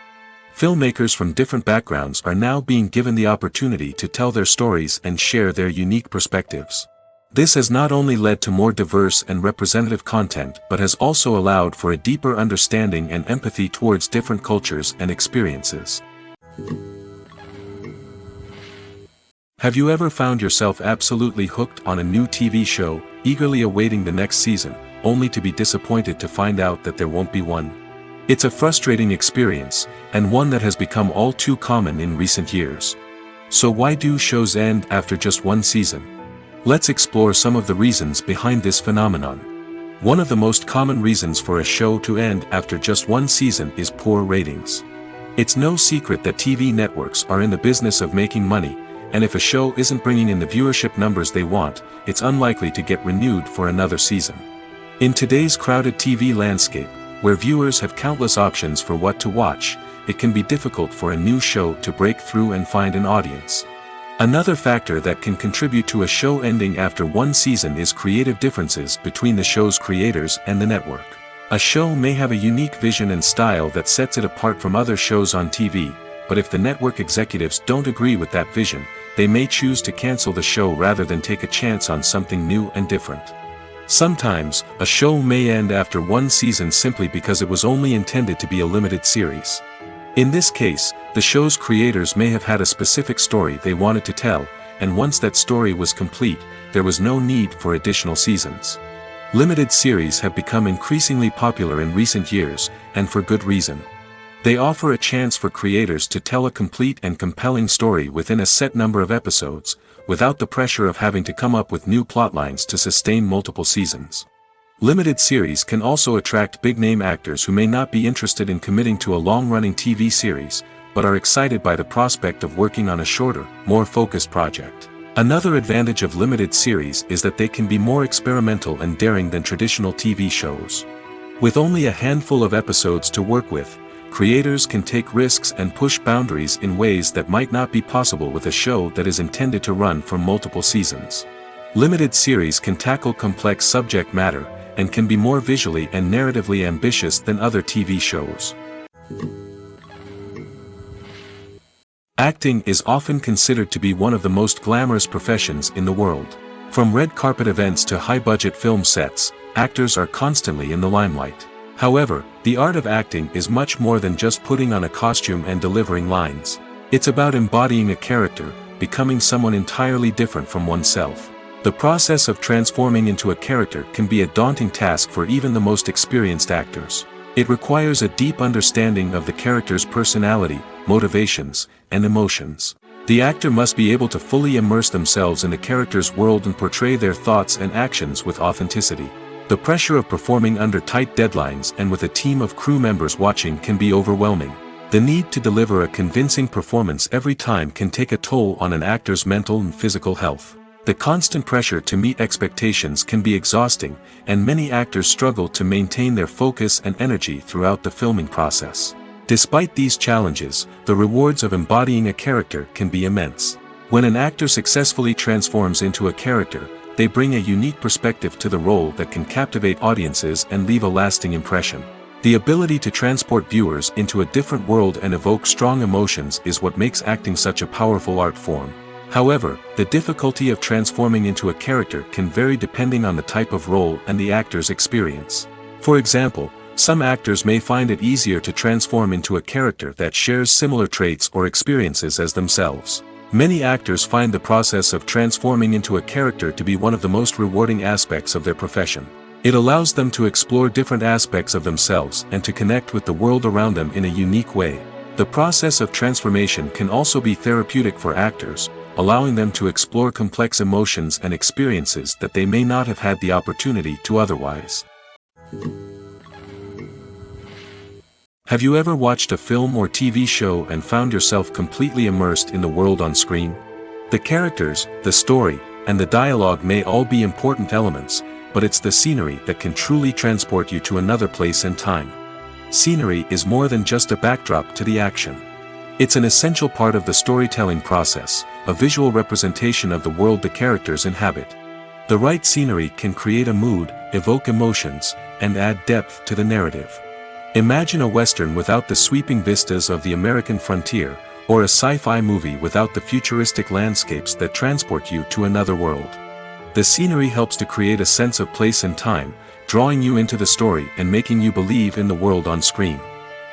Filmmakers from different backgrounds are now being given the opportunity to tell their stories and share their unique perspectives. This has not only led to more diverse and representative content but has also allowed for a deeper understanding and empathy towards different cultures and experiences. Have you ever found yourself absolutely hooked on a new TV show, eagerly awaiting the next season, only to be disappointed to find out that there won't be one. It's a frustrating experience, and one that has become all too common in recent years. So why do shows end after just one season? Let's explore some of the reasons behind this phenomenon. One of the most common reasons for a show to end after just one season is poor ratings. It's no secret that TV networks are in the business of making money, and if a show isn't bringing in the viewership numbers they want, it's unlikely to get renewed for another season. In today's crowded TV landscape, where viewers have countless options for what to watch, it can be difficult for a new show to break through and find an audience. Another factor that can contribute to a show ending after one season is creative differences between the show's creators and the network. A show may have a unique vision and style that sets it apart from other shows on TV, but if the network executives don't agree with that vision, they may choose to cancel the show rather than take a chance on something new and different. Sometimes, a show may end after one season simply because it was only intended to be a limited series. In this case, the show's creators may have had a specific story they wanted to tell, and once that story was complete, there was no need for additional seasons. Limited series have become increasingly popular in recent years, and for good reason. They offer a chance for creators to tell a complete and compelling story within a set number of episodes, without the pressure of having to come up with new plotlines to sustain multiple seasons. Limited series can also attract big-name actors who may not be interested in committing to a long-running TV series, but are excited by the prospect of working on a shorter, more focused project. Another advantage of limited series is that they can be more experimental and daring than traditional TV shows. With only a handful of episodes to work with, creators can take risks and push boundaries in ways that might not be possible with a show that is intended to run for multiple seasons. Limited series can tackle complex subject matter, and can be more visually and narratively ambitious than other TV shows. Acting is often considered to be one of the most glamorous professions in the world. From red carpet events to high-budget film sets, actors are constantly in the limelight. However, the art of acting is much more than just putting on a costume and delivering lines. It's about embodying a character, becoming someone entirely different from oneself. The process of transforming into a character can be a daunting task for even the most experienced actors. It requires a deep understanding of the character's personality, motivations, and emotions. The actor must be able to fully immerse themselves in the character's world and portray their thoughts and actions with authenticity. The pressure of performing under tight deadlines and with a team of crew members watching can be overwhelming. The need to deliver a convincing performance every time can take a toll on an actor's mental and physical health. The constant pressure to meet expectations can be exhausting, and many actors struggle to maintain their focus and energy throughout the filming process. Despite these challenges, the rewards of embodying a character can be immense. When an actor successfully transforms into a character, they bring a unique perspective to the role that can captivate audiences and leave a lasting impression. The ability to transport viewers into a different world and evoke strong emotions is what makes acting such a powerful art form. However, the difficulty of transforming into a character can vary depending on the type of role and the actor's experience. For example, some actors may find it easier to transform into a character that shares similar traits or experiences as themselves. Many actors find the process of transforming into a character to be one of the most rewarding aspects of their profession. It allows them to explore different aspects of themselves and to connect with the world around them in a unique way. The process of transformation can also be therapeutic for actors, allowing them to explore complex emotions and experiences that they may not have had the opportunity to otherwise. Have you ever watched a film or TV show and found yourself completely immersed in the world on screen? The characters, the story, and the dialogue may all be important elements, but it's the scenery that can truly transport you to another place and time. Scenery is more than just a backdrop to the action. It's an essential part of the storytelling process, a visual representation of the world the characters inhabit. The right scenery can create a mood, evoke emotions, and add depth to the narrative. Imagine a Western without the sweeping vistas of the American frontier, or a sci-fi movie without the futuristic landscapes that transport you to another world. The scenery helps to create a sense of place and time, drawing you into the story and making you believe in the world on screen.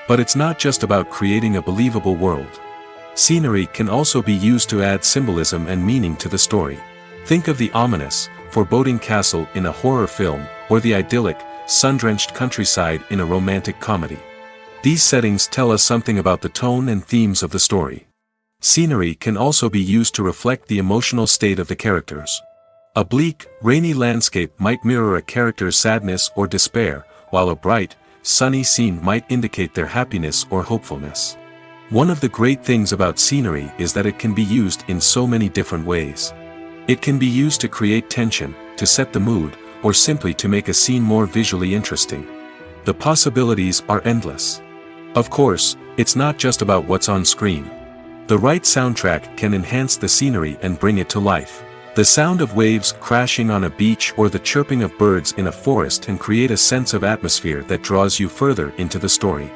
But it's not just about creating a believable world. Scenery can also be used to add symbolism and meaning to the story. Think of the ominous, foreboding castle in a horror film, or the idyllic, sun-drenched countryside in a romantic comedy. These settings tell us something about the tone and themes of the story. Scenery can also be used to reflect the emotional state of the characters. A bleak, rainy landscape might mirror a character's sadness or despair, while a bright, sunny scene might indicate their happiness or hopefulness. One of the great things about scenery is that it can be used in so many different ways. It can be used to create tension, to set the mood, or simply to make a scene more visually interesting. The possibilities are endless. Of course, it's not just about what's on screen. The right soundtrack can enhance the scenery and bring it to life. The sound of waves crashing on a beach or the chirping of birds in a forest can create a sense of atmosphere that draws you further into the story.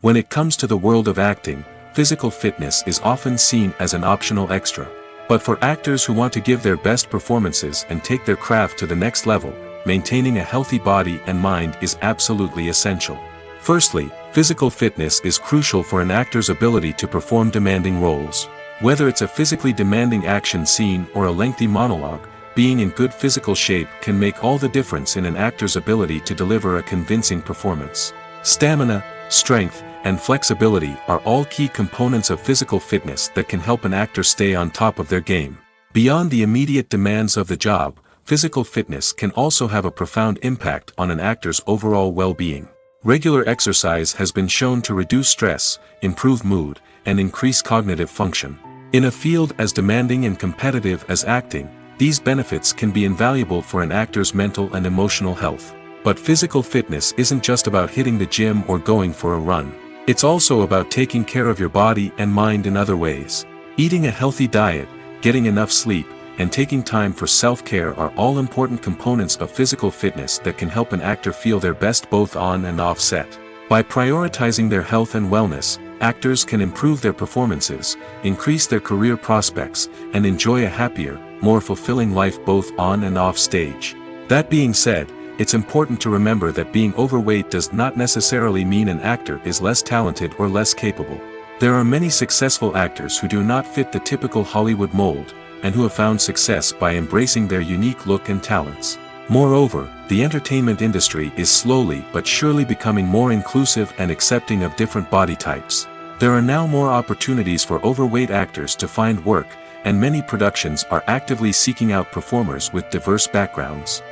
When it comes to the world of acting, physical fitness is often seen as an optional extra. But for actors who want to give their best performances and take their craft to the next level, maintaining a healthy body and mind is absolutely essential. Firstly, physical fitness is crucial for an actor's ability to perform demanding roles. Whether it's a physically demanding action scene or a lengthy monologue, being in good physical shape can make all the difference in an actor's ability to deliver a convincing performance. Stamina, strength, and flexibility are all key components of physical fitness that can help an actor stay on top of their game. Beyond the immediate demands of the job, physical fitness can also have a profound impact on an actor's overall well-being. Regular exercise has been shown to reduce stress, improve mood, and increase cognitive function. In a field as demanding and competitive as acting, these benefits can be invaluable for an actor's mental and emotional health. But physical fitness isn't just about hitting the gym or going for a run. It's also about taking care of your body and mind in other ways. Eating a healthy diet, getting enough sleep, and taking time for self-care are all important components of physical fitness that can help an actor feel their best both on and off set. By prioritizing their health and wellness, actors can improve their performances, increase their career prospects, and enjoy a happier, more fulfilling life both on and off stage. That being said, it's important to remember that being overweight does not necessarily mean an actor is less talented or less capable. There are many successful actors who do not fit the typical Hollywood mold, and who have found success by embracing their unique look and talents. Moreover, the entertainment industry is slowly but surely becoming more inclusive and accepting of different body types. There are now more opportunities for overweight actors to find work, and many productions are actively seeking out performers with diverse backgrounds.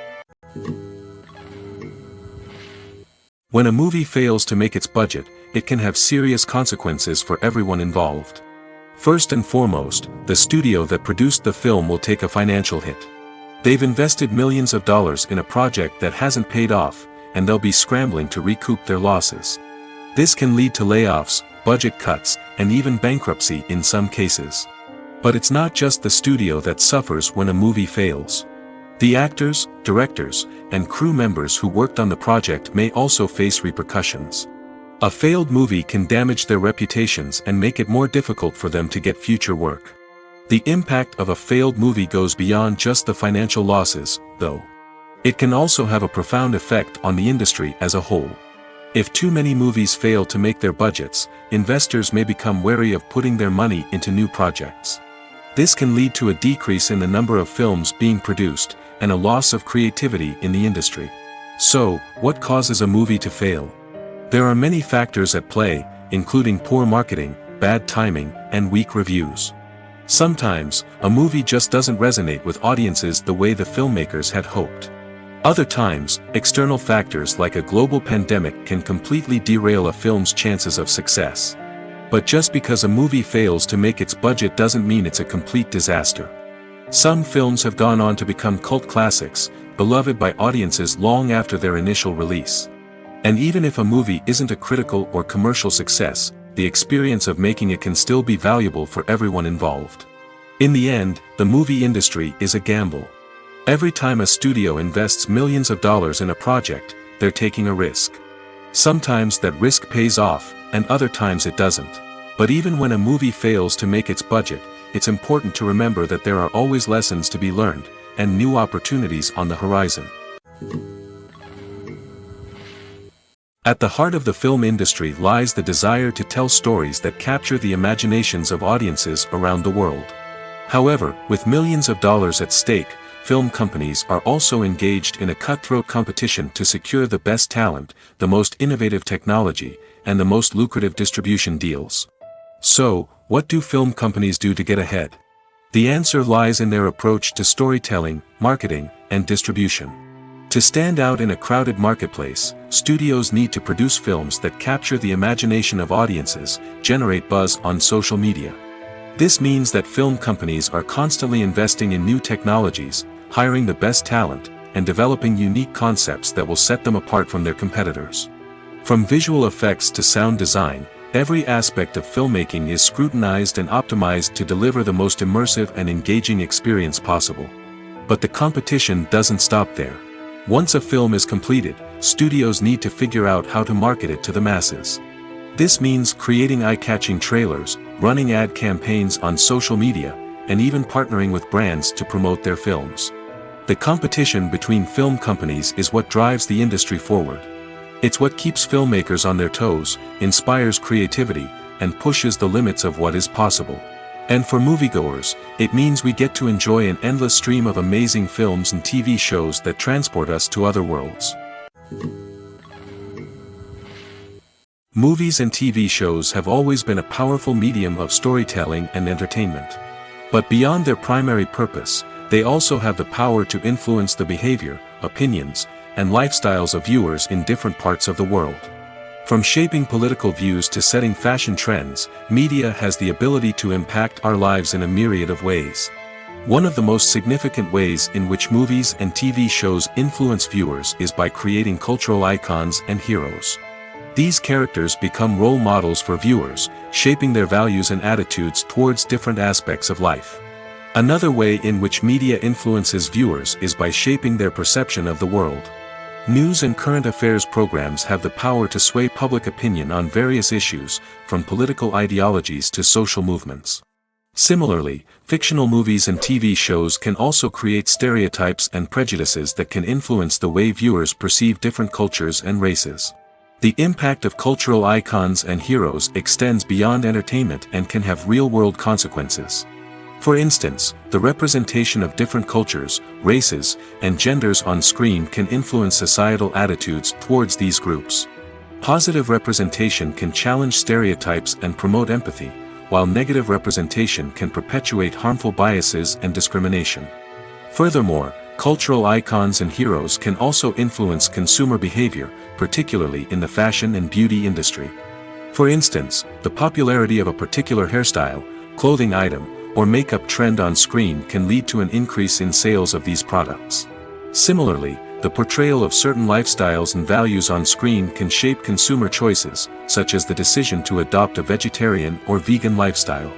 When a movie fails to make its budget, it can have serious consequences for everyone involved. First and foremost, the studio that produced the film will take a financial hit. They've invested millions of dollars in a project that hasn't paid off, and they'll be scrambling to recoup their losses. This can lead to layoffs, budget cuts, and even bankruptcy in some cases. But it's not just the studio that suffers when a movie fails. The actors, directors, and crew members who worked on the project may also face repercussions. A failed movie can damage their reputations and make it more difficult for them to get future work. The impact of a failed movie goes beyond just the financial losses, though. It can also have a profound effect on the industry as a whole. If too many movies fail to make their budgets, investors may become wary of putting their money into new projects. This can lead to a decrease in the number of films being produced, and a loss of creativity in the industry. So, what causes a movie to fail? There are many factors at play, including poor marketing, bad timing, and weak reviews. Sometimes, a movie just doesn't resonate with audiences the way the filmmakers had hoped. Other times, external factors like a global pandemic can completely derail a film's chances of success. But just because a movie fails to make its budget doesn't mean it's a complete disaster. Some films have gone on to become cult classics, beloved by audiences long after their initial release. And even if a movie isn't a critical or commercial success, the experience of making it can still be valuable for everyone involved. In the end, the movie industry is a gamble. Every time a studio invests millions of dollars in a project, they're taking a risk. Sometimes that risk pays off, and other times it doesn't. But even when a movie fails to make its budget, it's important to remember that there are always lessons to be learned, and new opportunities on the horizon. At the heart of the film industry lies the desire to tell stories that capture the imaginations of audiences around the world. However, with millions of dollars at stake, film companies are also engaged in a cutthroat competition to secure the best talent, the most innovative technology, and the most lucrative distribution deals. So, what do film companies do to get ahead? The answer lies in their approach to storytelling, marketing, and distribution. To stand out in a crowded marketplace, studios need to produce films that capture the imagination of audiences, generate buzz on social media. This means that film companies are constantly investing in new technologies, hiring the best talent, and developing unique concepts that will set them apart from their competitors. From visual effects to sound design, every aspect of filmmaking is scrutinized and optimized to deliver the most immersive and engaging experience possible. But the competition doesn't stop there. Once a film is completed, studios need to figure out how to market it to the masses. This means creating eye-catching trailers, running ad campaigns on social media, and even partnering with brands to promote their films. The competition between film companies is what drives the industry forward. It's what keeps filmmakers on their toes, inspires creativity, and pushes the limits of what is possible. And for moviegoers, it means we get to enjoy an endless stream of amazing films and TV shows that transport us to other worlds. Movies and TV shows have always been a powerful medium of storytelling and entertainment. But beyond their primary purpose, they also have the power to influence the behavior, opinions, and lifestyles of viewers in different parts of the world. From shaping political views to setting fashion trends, media has the ability to impact our lives in a myriad of ways. One of the most significant ways in which movies and TV shows influence viewers is by creating cultural icons and heroes. These characters become role models for viewers, shaping their values and attitudes towards different aspects of life. Another way in which media influences viewers is by shaping their perception of the world. News and current affairs programs have the power to sway public opinion on various issues, from political ideologies to social movements. Similarly, fictional movies and TV shows can also create stereotypes and prejudices that can influence the way viewers perceive different cultures and races. The impact of cultural icons and heroes extends beyond entertainment and can have real-world consequences. For instance, the representation of different cultures, races, and genders on screen can influence societal attitudes towards these groups. Positive representation can challenge stereotypes and promote empathy, while negative representation can perpetuate harmful biases and discrimination. Furthermore, cultural icons and heroes can also influence consumer behavior, particularly in the fashion and beauty industry. For instance, the popularity of a particular hairstyle, clothing item, or makeup trend on screen can lead to an increase in sales of these products. Similarly, the portrayal of certain lifestyles and values on screen can shape consumer choices, such as the decision to adopt a vegetarian or vegan lifestyle.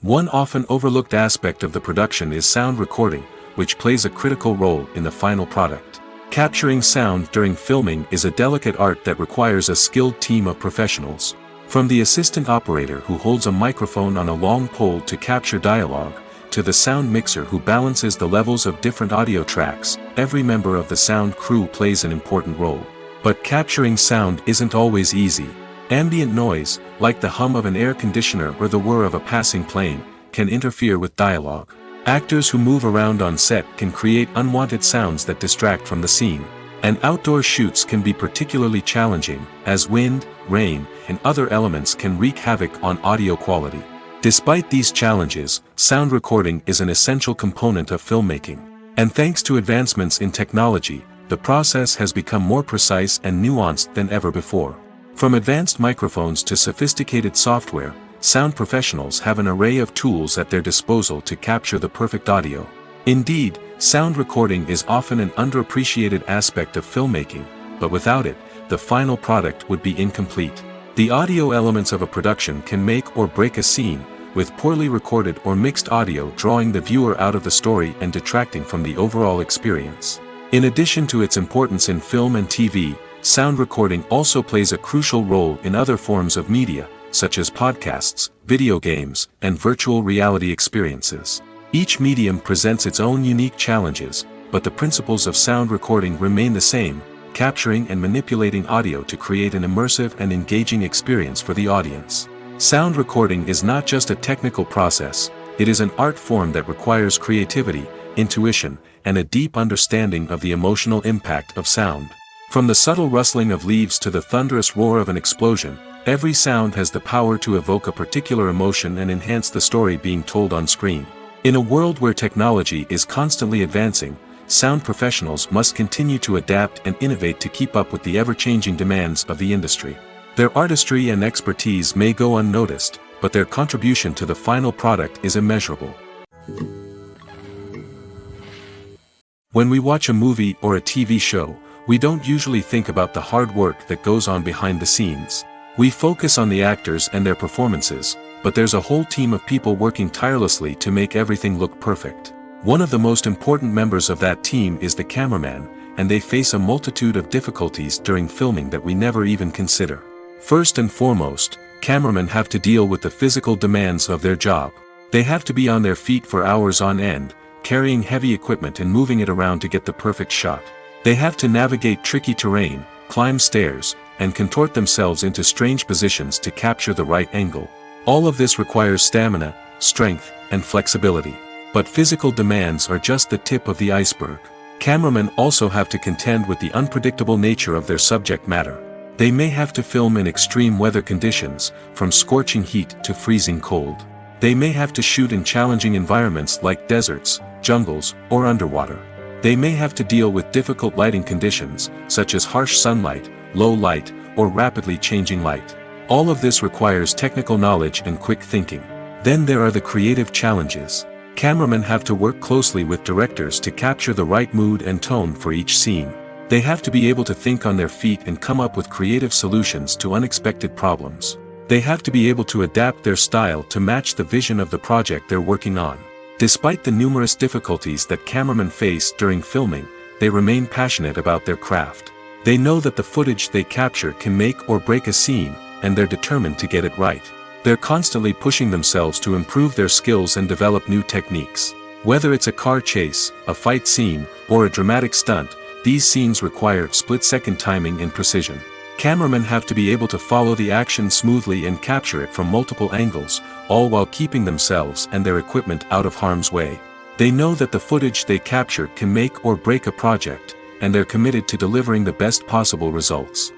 One often overlooked aspect of the production is sound recording, which plays a critical role in the final product. Capturing sound during filming is a delicate art that requires a skilled team of professionals. From the assistant operator who holds a microphone on a long pole to capture dialogue, to the sound mixer who balances the levels of different audio tracks, every member of the sound crew plays an important role. But capturing sound isn't always easy. Ambient noise, like the hum of an air conditioner or the whir of a passing plane, can interfere with dialogue. Actors who move around on set can create unwanted sounds that distract from the scene. And outdoor shoots can be particularly challenging, as wind, rain, and other elements can wreak havoc on audio quality. Despite these challenges, sound recording is an essential component of filmmaking. And thanks to advancements in technology, the process has become more precise and nuanced than ever before. From advanced microphones to sophisticated software, sound professionals have an array of tools at their disposal to capture the perfect audio. Indeed, sound recording is often an underappreciated aspect of filmmaking, but without it, the final product would be incomplete. The audio elements of a production can make or break a scene, with poorly recorded or mixed audio drawing the viewer out of the story and detracting from the overall experience. In addition to its importance in film and TV, sound recording also plays a crucial role in other forms of media, such as podcasts, video games, and virtual reality experiences. Each medium presents its own unique challenges, but the principles of sound recording remain the same, capturing and manipulating audio to create an immersive and engaging experience for the audience. Sound recording is not just a technical process, it is an art form that requires creativity, intuition, and a deep understanding of the emotional impact of sound. From the subtle rustling of leaves to the thunderous roar of an explosion, every sound has the power to evoke a particular emotion and enhance the story being told on screen. In a world where technology is constantly advancing, sound professionals must continue to adapt and innovate to keep up with the ever-changing demands of the industry. Their artistry and expertise may go unnoticed, but their contribution to the final product is immeasurable. When we watch a movie or a TV show, we don't usually think about the hard work that goes on behind the scenes. We focus on the actors and their performances, but there's a whole team of people working tirelessly to make everything look perfect. One of the most important members of that team is the cameraman, and they face a multitude of difficulties during filming that we never even consider. First and foremost, cameramen have to deal with the physical demands of their job. They have to be on their feet for hours on end, carrying heavy equipment and moving it around to get the perfect shot. They have to navigate tricky terrain, climb stairs, and contort themselves into strange positions to capture the right angle. All of this requires stamina, strength, and flexibility. But physical demands are just the tip of the iceberg. Cameramen also have to contend with the unpredictable nature of their subject matter. They may have to film in extreme weather conditions, from scorching heat to freezing cold. They may have to shoot in challenging environments like deserts, jungles, or underwater. They may have to deal with difficult lighting conditions, such as harsh sunlight, low light, or rapidly changing light. All of this requires technical knowledge and quick thinking. Then there are the creative challenges. Cameramen have to work closely with directors to capture the right mood and tone for each scene. They have to be able to think on their feet and come up with creative solutions to unexpected problems. They have to be able to adapt their style to match the vision of the project they're working on. Despite the numerous difficulties that cameramen face during filming, they remain passionate about their craft. They know that the footage they capture can make or break a scene, and they're determined to get it right. They're constantly pushing themselves to improve their skills and develop new techniques. Whether it's a car chase, a fight scene, or a dramatic stunt, these scenes require split-second timing and precision. Cameramen have to be able to follow the action smoothly and capture it from multiple angles, all while keeping themselves and their equipment out of harm's way. They know that the footage they capture can make or break a project, and they're committed to delivering the best possible results.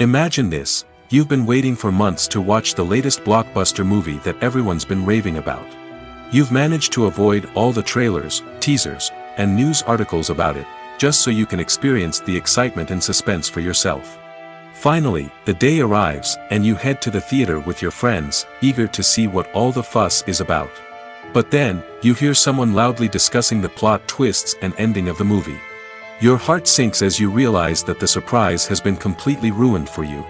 Imagine this: you've been waiting for months to watch the latest blockbuster movie that everyone's been raving about. You've managed to avoid all the trailers, teasers, and news articles about it, just so you can experience the excitement and suspense for yourself. Finally, the day arrives, and you head to the theater with your friends, eager to see what all the fuss is about. But then, you hear someone loudly discussing the plot twists and ending of the movie. Your heart sinks as you realize that the surprise has been completely ruined for you.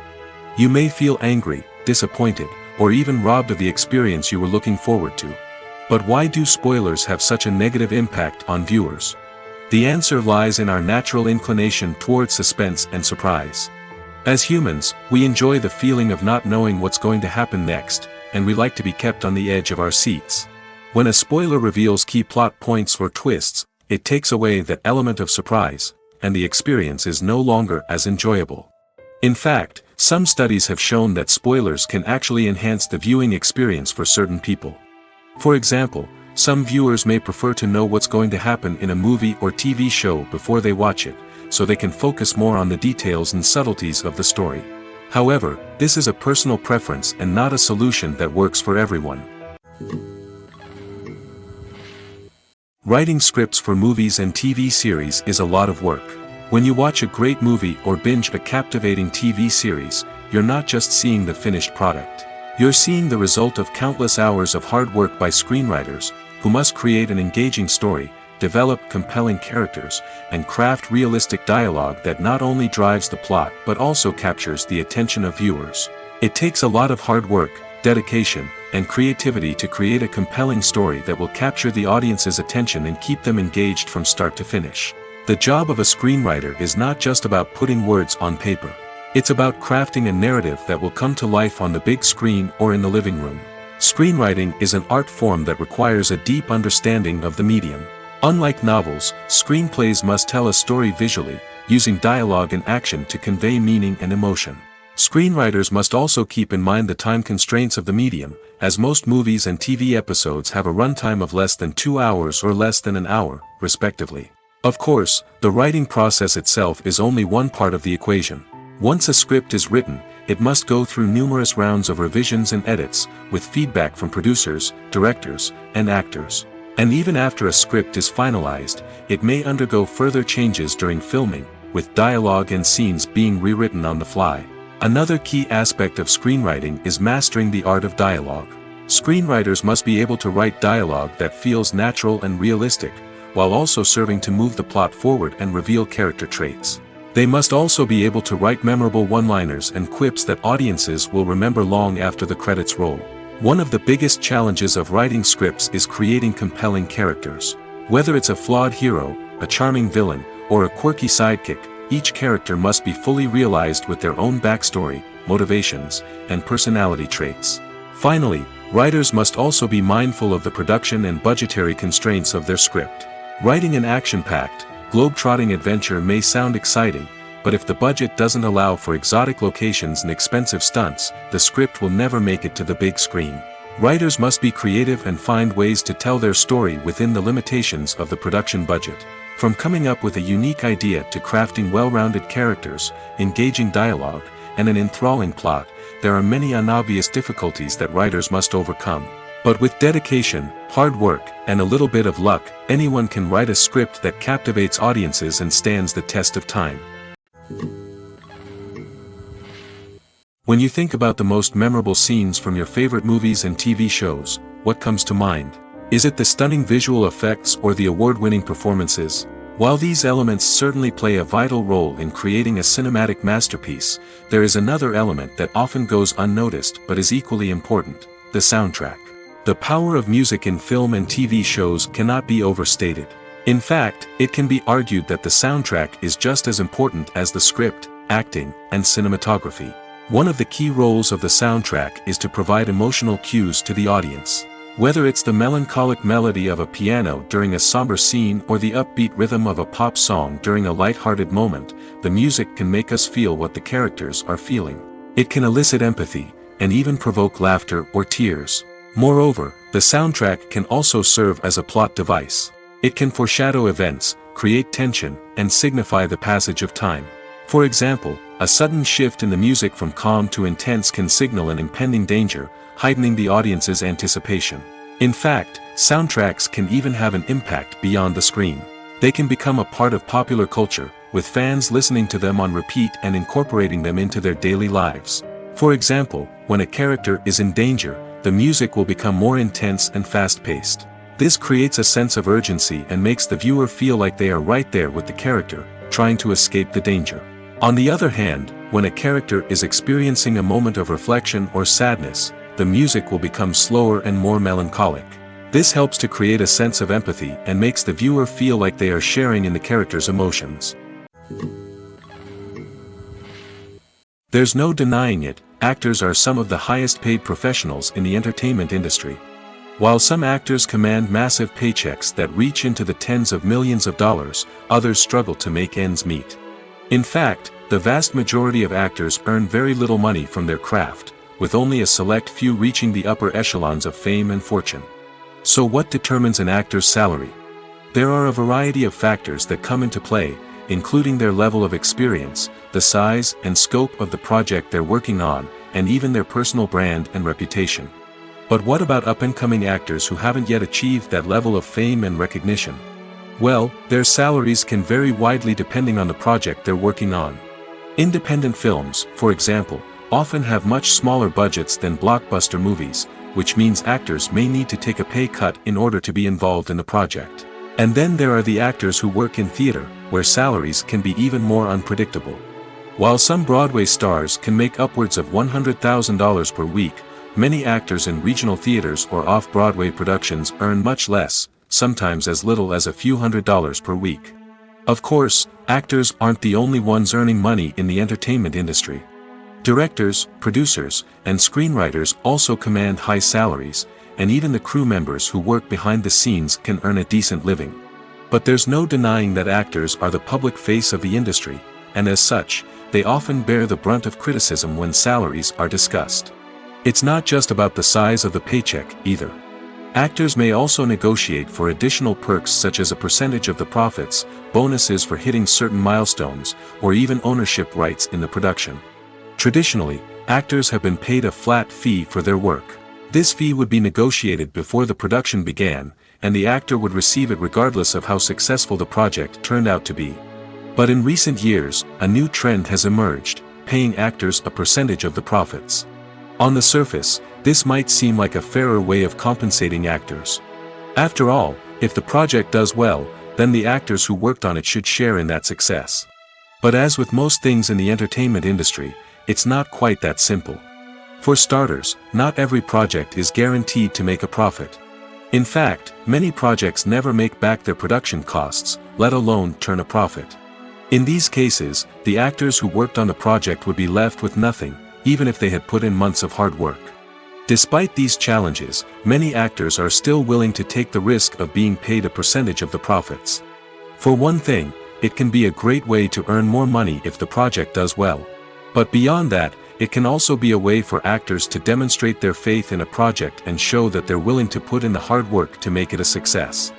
You may feel angry, disappointed, or even robbed of the experience you were looking forward to. But why do spoilers have such a negative impact on viewers? The answer lies in our natural inclination toward suspense and surprise. As humans, we enjoy the feeling of not knowing what's going to happen next, and we like to be kept on the edge of our seats. When a spoiler reveals key plot points or twists, it takes away that element of surprise, and the experience is no longer as enjoyable. In fact, some studies have shown that spoilers can actually enhance the viewing experience for certain people. For example, some viewers may prefer to know what's going to happen in a movie or TV show before they watch it, so they can focus more on the details and subtleties of the story. However, this is a personal preference and not a solution that works for everyone. Writing scripts for movies and TV series is a lot of work. When you watch a great movie or binge a captivating TV series, you're not just seeing the finished product. You're seeing the result of countless hours of hard work by screenwriters, who must create an engaging story, develop compelling characters, and craft realistic dialogue that not only drives the plot but also captures the attention of viewers. It takes a lot of hard work, dedication, and creativity to create a compelling story that will capture the audience's attention and keep them engaged from start to finish. The job of a screenwriter is not just about putting words on paper. It's about crafting a narrative that will come to life on the big screen or in the living room. Screenwriting is an art form that requires a deep understanding of the medium. Unlike novels, screenplays must tell a story visually, using dialogue and action to convey meaning and emotion. Screenwriters must also keep in mind the time constraints of the medium, as most movies and TV episodes have a runtime of less than 2 hours or less than an hour, respectively. Of course, the writing process itself is only one part of the equation. Once a script is written, it must go through numerous rounds of revisions and edits, with feedback from producers, directors, and actors. And even after a script is finalized, it may undergo further changes during filming, with dialogue and scenes being rewritten on the fly. Another key aspect of screenwriting is mastering the art of dialogue. Screenwriters must be able to write dialogue that feels natural and realistic, while also serving to move the plot forward and reveal character traits. They must also be able to write memorable one-liners and quips that audiences will remember long after the credits roll. One of the biggest challenges of writing scripts is creating compelling characters. Whether it's a flawed hero, a charming villain, or a quirky sidekick, each character must be fully realized with their own backstory, motivations, and personality traits. Finally, writers must also be mindful of the production and budgetary constraints of their script. Writing an action-packed, globe-trotting adventure may sound exciting, but if the budget doesn't allow for exotic locations and expensive stunts, the script will never make it to the big screen. Writers must be creative and find ways to tell their story within the limitations of the production budget. From coming up with a unique idea to crafting well-rounded characters, engaging dialogue, and an enthralling plot, there are many unobvious difficulties that writers must overcome. But with dedication, hard work, and a little bit of luck, anyone can write a script that captivates audiences and stands the test of time. When you think about the most memorable scenes from your favorite movies and TV shows, what comes to mind? Is it the stunning visual effects or the award-winning performances? While these elements certainly play a vital role in creating a cinematic masterpiece, there is another element that often goes unnoticed but is equally important: the soundtrack. The power of music in film and TV shows cannot be overstated. In fact, it can be argued that the soundtrack is just as important as the script, acting, and cinematography. One of the key roles of the soundtrack is to provide emotional cues to the audience. Whether it's the melancholic melody of a piano during a somber scene or the upbeat rhythm of a pop song during a light-hearted moment, the music can make us feel what the characters are feeling. It can elicit empathy, and even provoke laughter or tears. Moreover, the soundtrack can also serve as a plot device. It can foreshadow events, create tension, and signify the passage of time. For example, a sudden shift in the music from calm to intense can signal an impending danger, heightening the audience's anticipation. In fact, soundtracks can even have an impact beyond the screen. They can become a part of popular culture, with fans listening to them on repeat and incorporating them into their daily lives. For example, when a character is in danger, the music will become more intense and fast-paced. This creates a sense of urgency and makes the viewer feel like they are right there with the character, trying to escape the danger. On the other hand, when a character is experiencing a moment of reflection or sadness, the music will become slower and more melancholic. This helps to create a sense of empathy and makes the viewer feel like they are sharing in the character's emotions. There's no denying it, actors are some of the highest paid professionals in the entertainment industry. While some actors command massive paychecks that reach into the tens of millions of dollars, others struggle to make ends meet. In fact, the vast majority of actors earn very little money from their craft, with only a select few reaching the upper echelons of fame and fortune. So what determines an actor's salary? There are a variety of factors that come into play, including their level of experience, the size and scope of the project they're working on, and even their personal brand and reputation. But what about up-and-coming actors who haven't yet achieved that level of fame and recognition? Well, their salaries can vary widely depending on the project they're working on. Independent films, for example, often have much smaller budgets than blockbuster movies, which means actors may need to take a pay cut in order to be involved in the project. And then there are the actors who work in theater, where salaries can be even more unpredictable. While some Broadway stars can make upwards of $100,000 per week, many actors in regional theaters or off-Broadway productions earn much less, sometimes as little as a few $100s per week. Of course, actors aren't the only ones earning money in the entertainment industry. Directors, producers, and screenwriters also command high salaries, and even the crew members who work behind the scenes can earn a decent living. But there's no denying that actors are the public face of the industry, and as such, they often bear the brunt of criticism when salaries are discussed. It's not just about the size of the paycheck, either. Actors may also negotiate for additional perks such as a percentage of the profits, bonuses for hitting certain milestones, or even ownership rights in the production. Traditionally, actors have been paid a flat fee for their work. This fee would be negotiated before the production began, and the actor would receive it regardless of how successful the project turned out to be. But in recent years, a new trend has emerged, paying actors a percentage of the profits. On the surface, this might seem like a fairer way of compensating actors. After all, if the project does well, then the actors who worked on it should share in that success. But as with most things in the entertainment industry, it's not quite that simple. For starters, not every project is guaranteed to make a profit. In fact, many projects never make back their production costs, let alone turn a profit. In these cases, the actors who worked on the project would be left with nothing, even if they had put in months of hard work. Despite these challenges, many actors are still willing to take the risk of being paid a percentage of the profits. For one thing, it can be a great way to earn more money if the project does well. But beyond that, it can also be a way for actors to demonstrate their faith in a project and show that they're willing to put in the hard work to make it a success.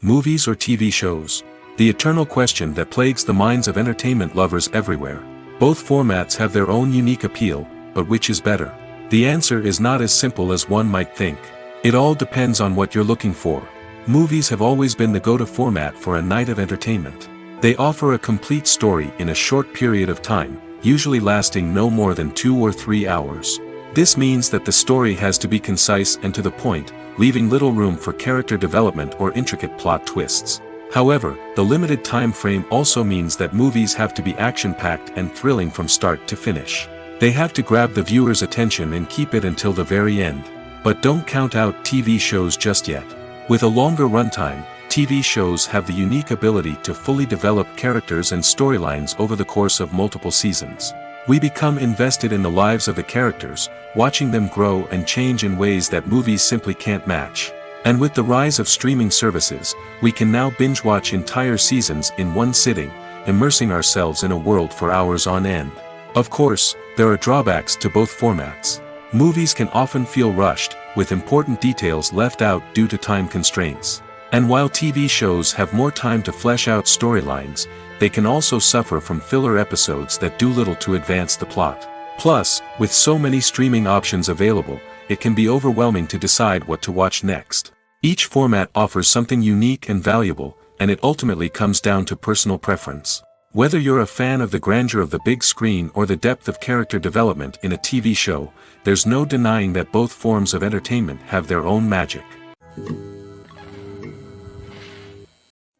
Movies or TV shows? The eternal question that plagues the minds of entertainment lovers everywhere. Both formats have their own unique appeal, but which is better? The answer is not as simple as one might think. It all depends on what you're looking for. Movies have always been the go-to format for a night of entertainment. They offer a complete story in a short period of time, usually lasting no more than 2 or 3 hours. This means that the story has to be concise and to the point, leaving little room for character development or intricate plot twists. However, the limited time frame also means that movies have to be action-packed and thrilling from start to finish. They have to grab the viewer's attention and keep it until the very end. But don't count out TV shows just yet. With a longer runtime, TV shows have the unique ability to fully develop characters and storylines over the course of multiple seasons. We become invested in the lives of the characters, watching them grow and change in ways that movies simply can't match. And with the rise of streaming services, we can now binge-watch entire seasons in one sitting, immersing ourselves in a world for hours on end. Of course, there are drawbacks to both formats. Movies can often feel rushed, with important details left out due to time constraints. And while TV shows have more time to flesh out storylines, they can also suffer from filler episodes that do little to advance the plot. Plus, with so many streaming options available, it can be overwhelming to decide what to watch next. Each format offers something unique and valuable, and it ultimately comes down to personal preference. Whether you're a fan of the grandeur of the big screen or the depth of character development in a TV show, there's no denying that both forms of entertainment have their own magic.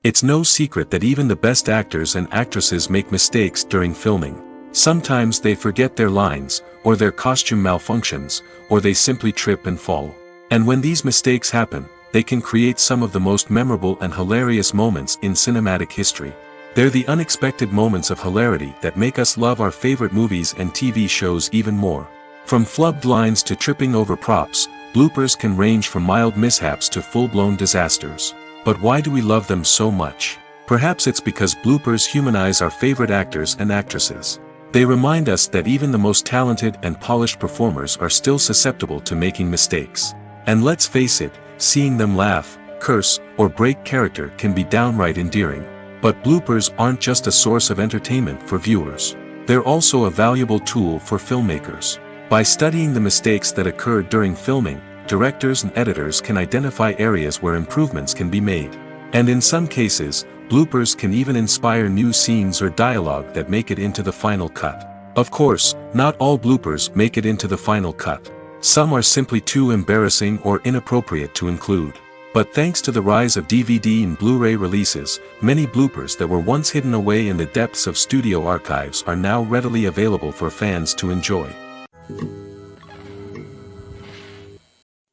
It's no secret that even the best actors and actresses make mistakes during filming. Sometimes they forget their lines, or their costume malfunctions, or they simply trip and fall. And when these mistakes happen, they can create some of the most memorable and hilarious moments in cinematic history. They're the unexpected moments of hilarity that make us love our favorite movies and TV shows even more. From flubbed lines to tripping over props, bloopers can range from mild mishaps to full-blown disasters. But why do we love them so much? Perhaps it's because bloopers humanize our favorite actors and actresses. They remind us that even the most talented and polished performers are still susceptible to making mistakes. And let's face it, seeing them laugh, curse, or break character can be downright endearing. But bloopers aren't just a source of entertainment for viewers. They're also a valuable tool for filmmakers. By studying the mistakes that occurred during filming, directors and editors can identify areas where improvements can be made. And in some cases, bloopers can even inspire new scenes or dialogue that make it into the final cut. Of course, not all bloopers make it into the final cut. Some are simply too embarrassing or inappropriate to include. But thanks to the rise of DVD and Blu-ray releases, many bloopers that were once hidden away in the depths of studio archives are now readily available for fans to enjoy.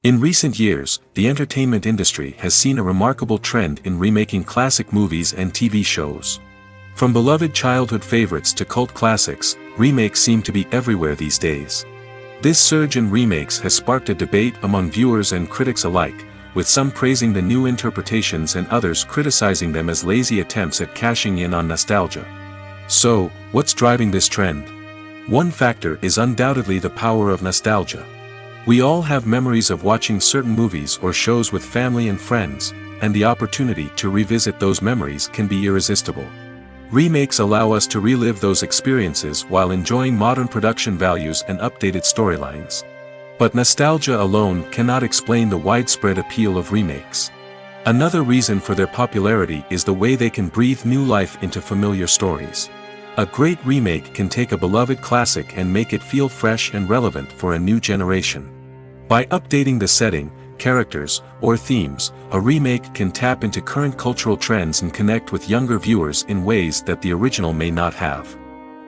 In recent years, the entertainment industry has seen a remarkable trend in remaking classic movies and TV shows. From beloved childhood favorites to cult classics, remakes seem to be everywhere these days. This surge in remakes has sparked a debate among viewers and critics alike, with some praising the new interpretations and others criticizing them as lazy attempts at cashing in on nostalgia. So, what's driving this trend? One factor is undoubtedly the power of nostalgia. We all have memories of watching certain movies or shows with family and friends, and the opportunity to revisit those memories can be irresistible. Remakes allow us to relive those experiences while enjoying modern production values and updated storylines. But nostalgia alone cannot explain the widespread appeal of remakes. Another reason for their popularity is the way they can breathe new life into familiar stories. A great remake can take a beloved classic and make it feel fresh and relevant for a new generation. By updating the setting, characters, or themes, a remake can tap into current cultural trends and connect with younger viewers in ways that the original may not have.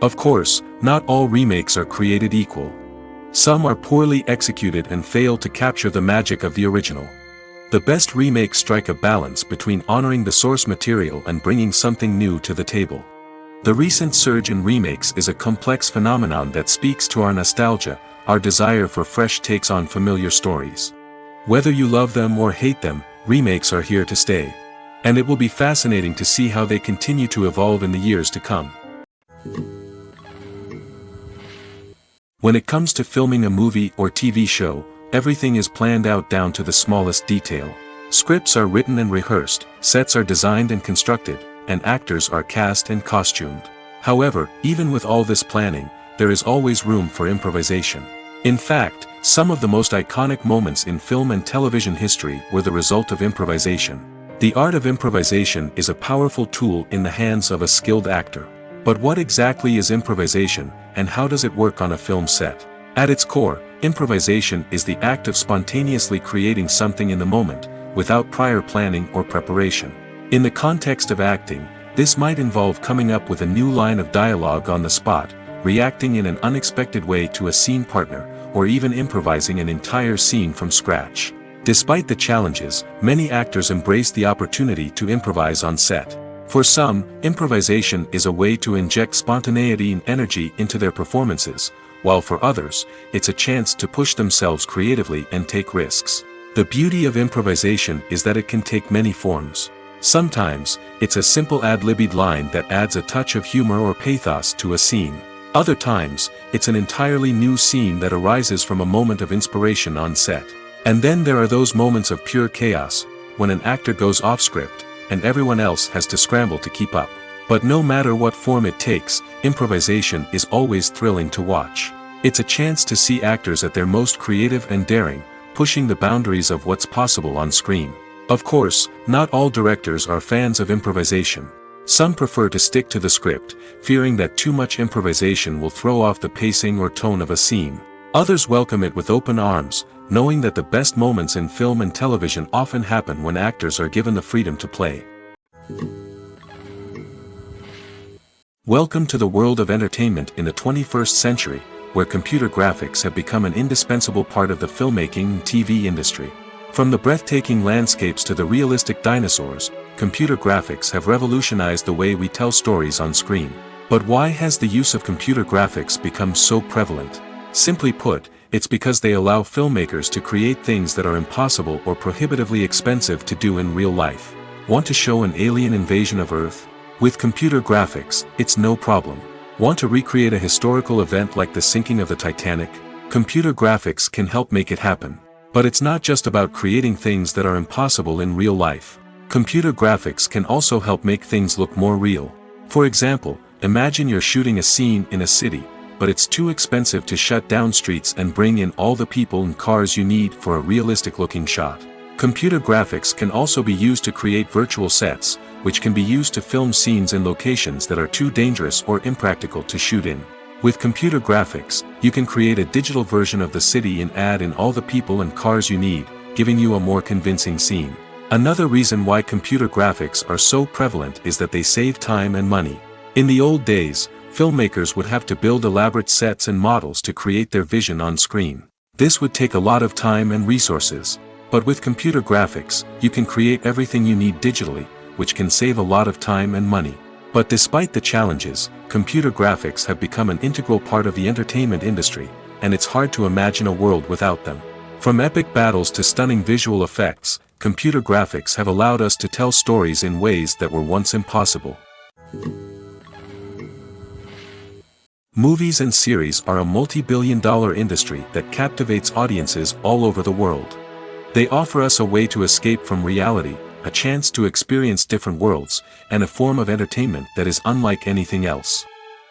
Of course, not all remakes are created equal. Some are poorly executed and fail to capture the magic of the original. The best remakes strike a balance between honoring the source material and bringing something new to the table. The recent surge in remakes is a complex phenomenon that speaks to our nostalgia, our desire for fresh takes on familiar stories. Whether you love them or hate them, remakes are here to stay. And it will be fascinating to see how they continue to evolve in the years to come. When it comes to filming a movie or TV show, everything is planned out down to the smallest detail. Scripts are written and rehearsed, sets are designed and constructed, and actors are cast and costumed. However, even with all this planning, there is always room for improvisation. In fact, some of the most iconic moments in film and television history were the result of improvisation. The art of improvisation is a powerful tool in the hands of a skilled actor. But what exactly is improvisation, and how does it work on a film set? At its core, improvisation is the act of spontaneously creating something in the moment, without prior planning or preparation. In the context of acting, this might involve coming up with a new line of dialogue on the spot, reacting in an unexpected way to a scene partner, or even improvising an entire scene from scratch. Despite the challenges, many actors embrace the opportunity to improvise on set. For some, improvisation is a way to inject spontaneity and energy into their performances, while for others, it's a chance to push themselves creatively and take risks. The beauty of improvisation is that it can take many forms. Sometimes, it's a simple ad-libbed line that adds a touch of humor or pathos to a scene. Other times, it's an entirely new scene that arises from a moment of inspiration on set. And then there are those moments of pure chaos, when an actor goes off script, and everyone else has to scramble to keep up. But no matter what form it takes, improvisation is always thrilling to watch. It's a chance to see actors at their most creative and daring, pushing the boundaries of what's possible on screen. Of course, not all directors are fans of improvisation. Some prefer to stick to the script, fearing that too much improvisation will throw off the pacing or tone of a scene. Others welcome it with open arms, knowing that the best moments in film and television often happen when actors are given the freedom to play. Welcome to the world of entertainment in the 21st century, where computer graphics have become an indispensable part of the filmmaking and TV industry. From the breathtaking landscapes to the realistic dinosaurs, computer graphics have revolutionized the way we tell stories on screen. But why has the use of computer graphics become so prevalent? Simply put, it's because they allow filmmakers to create things that are impossible or prohibitively expensive to do in real life. Want to show an alien invasion of Earth? With computer graphics, it's no problem. Want to recreate a historical event like the sinking of the Titanic? Computer graphics can help make it happen. But it's not just about creating things that are impossible in real life. Computer graphics can also help make things look more real. For example, imagine you're shooting a scene in a city, but it's too expensive to shut down streets and bring in all the people and cars you need for a realistic-looking shot. Computer graphics can also be used to create virtual sets, which can be used to film scenes in locations that are too dangerous or impractical to shoot in. With computer graphics, you can create a digital version of the city and add in all the people and cars you need, giving you a more convincing scene. Another reason why computer graphics are so prevalent is that they save time and money. In the old days, filmmakers would have to build elaborate sets and models to create their vision on screen. This would take a lot of time and resources. But with computer graphics, you can create everything you need digitally, which can save a lot of time and money. But despite the challenges, computer graphics have become an integral part of the entertainment industry, and it's hard to imagine a world without them. From epic battles to stunning visual effects, computer graphics have allowed us to tell stories in ways that were once impossible. Movies and series are a multi-billion-dollar industry that captivates audiences all over the world. They offer us a way to escape from reality, a chance to experience different worlds, and a form of entertainment that is unlike anything else.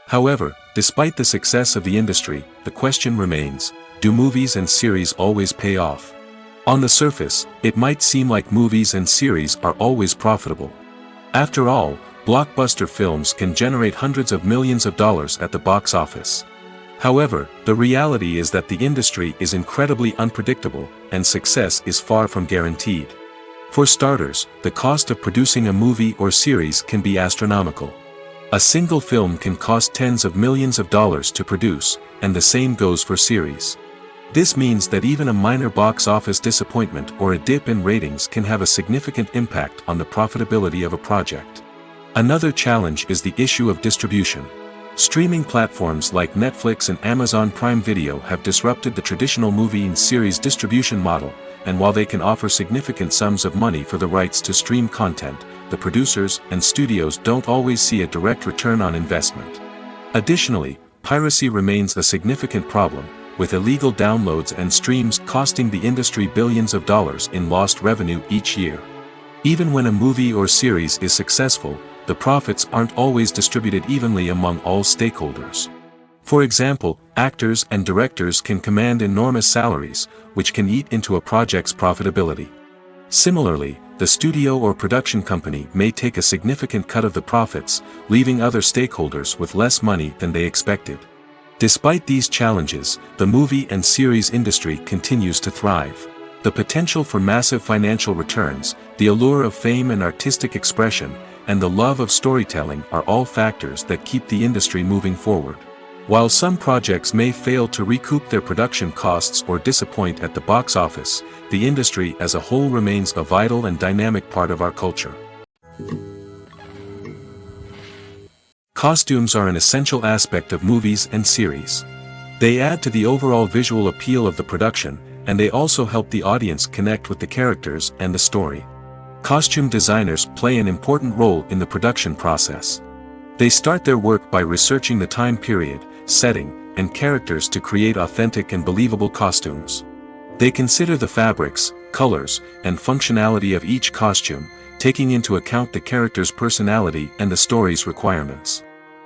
However, despite the success of the industry, the question remains, do movies and series always pay off? On the surface, it might seem like movies and series are always profitable. After all, blockbuster films can generate hundreds of millions of dollars at the box office. However, the reality is that the industry is incredibly unpredictable, and success is far from guaranteed. For starters, the cost of producing a movie or series can be astronomical. A single film can cost tens of millions of dollars to produce, and the same goes for series. This means that even a minor box office disappointment or a dip in ratings can have a significant impact on the profitability of a project. Another challenge is the issue of distribution. Streaming platforms like Netflix and Amazon Prime Video have disrupted the traditional movie and series distribution model, and while they can offer significant sums of money for the rights to stream content, the producers and studios don't always see a direct return on investment. Additionally, piracy remains a significant problem, with illegal downloads and streams costing the industry billions of dollars in lost revenue each year. Even when a movie or series is successful, the profits aren't always distributed evenly among all stakeholders. For example, actors and directors can command enormous salaries, which can eat into a project's profitability. Similarly, the studio or production company may take a significant cut of the profits, leaving other stakeholders with less money than they expected. Despite these challenges, the movie and series industry continues to thrive. The potential for massive financial returns, the allure of fame and artistic expression, and the love of storytelling are all factors that keep the industry moving forward. While some projects may fail to recoup their production costs or disappoint at the box office, the industry as a whole remains a vital and dynamic part of our culture. Costumes are an essential aspect of movies and series. They add to the overall visual appeal of the production, and they also help the audience connect with the characters and the story. Costume designers play an important role in the production process. They start their work by researching the time period, setting, and characters to create authentic and believable costumes. They consider the fabrics, colors, and functionality of each costume, taking into account the character's personality and the story's requirements.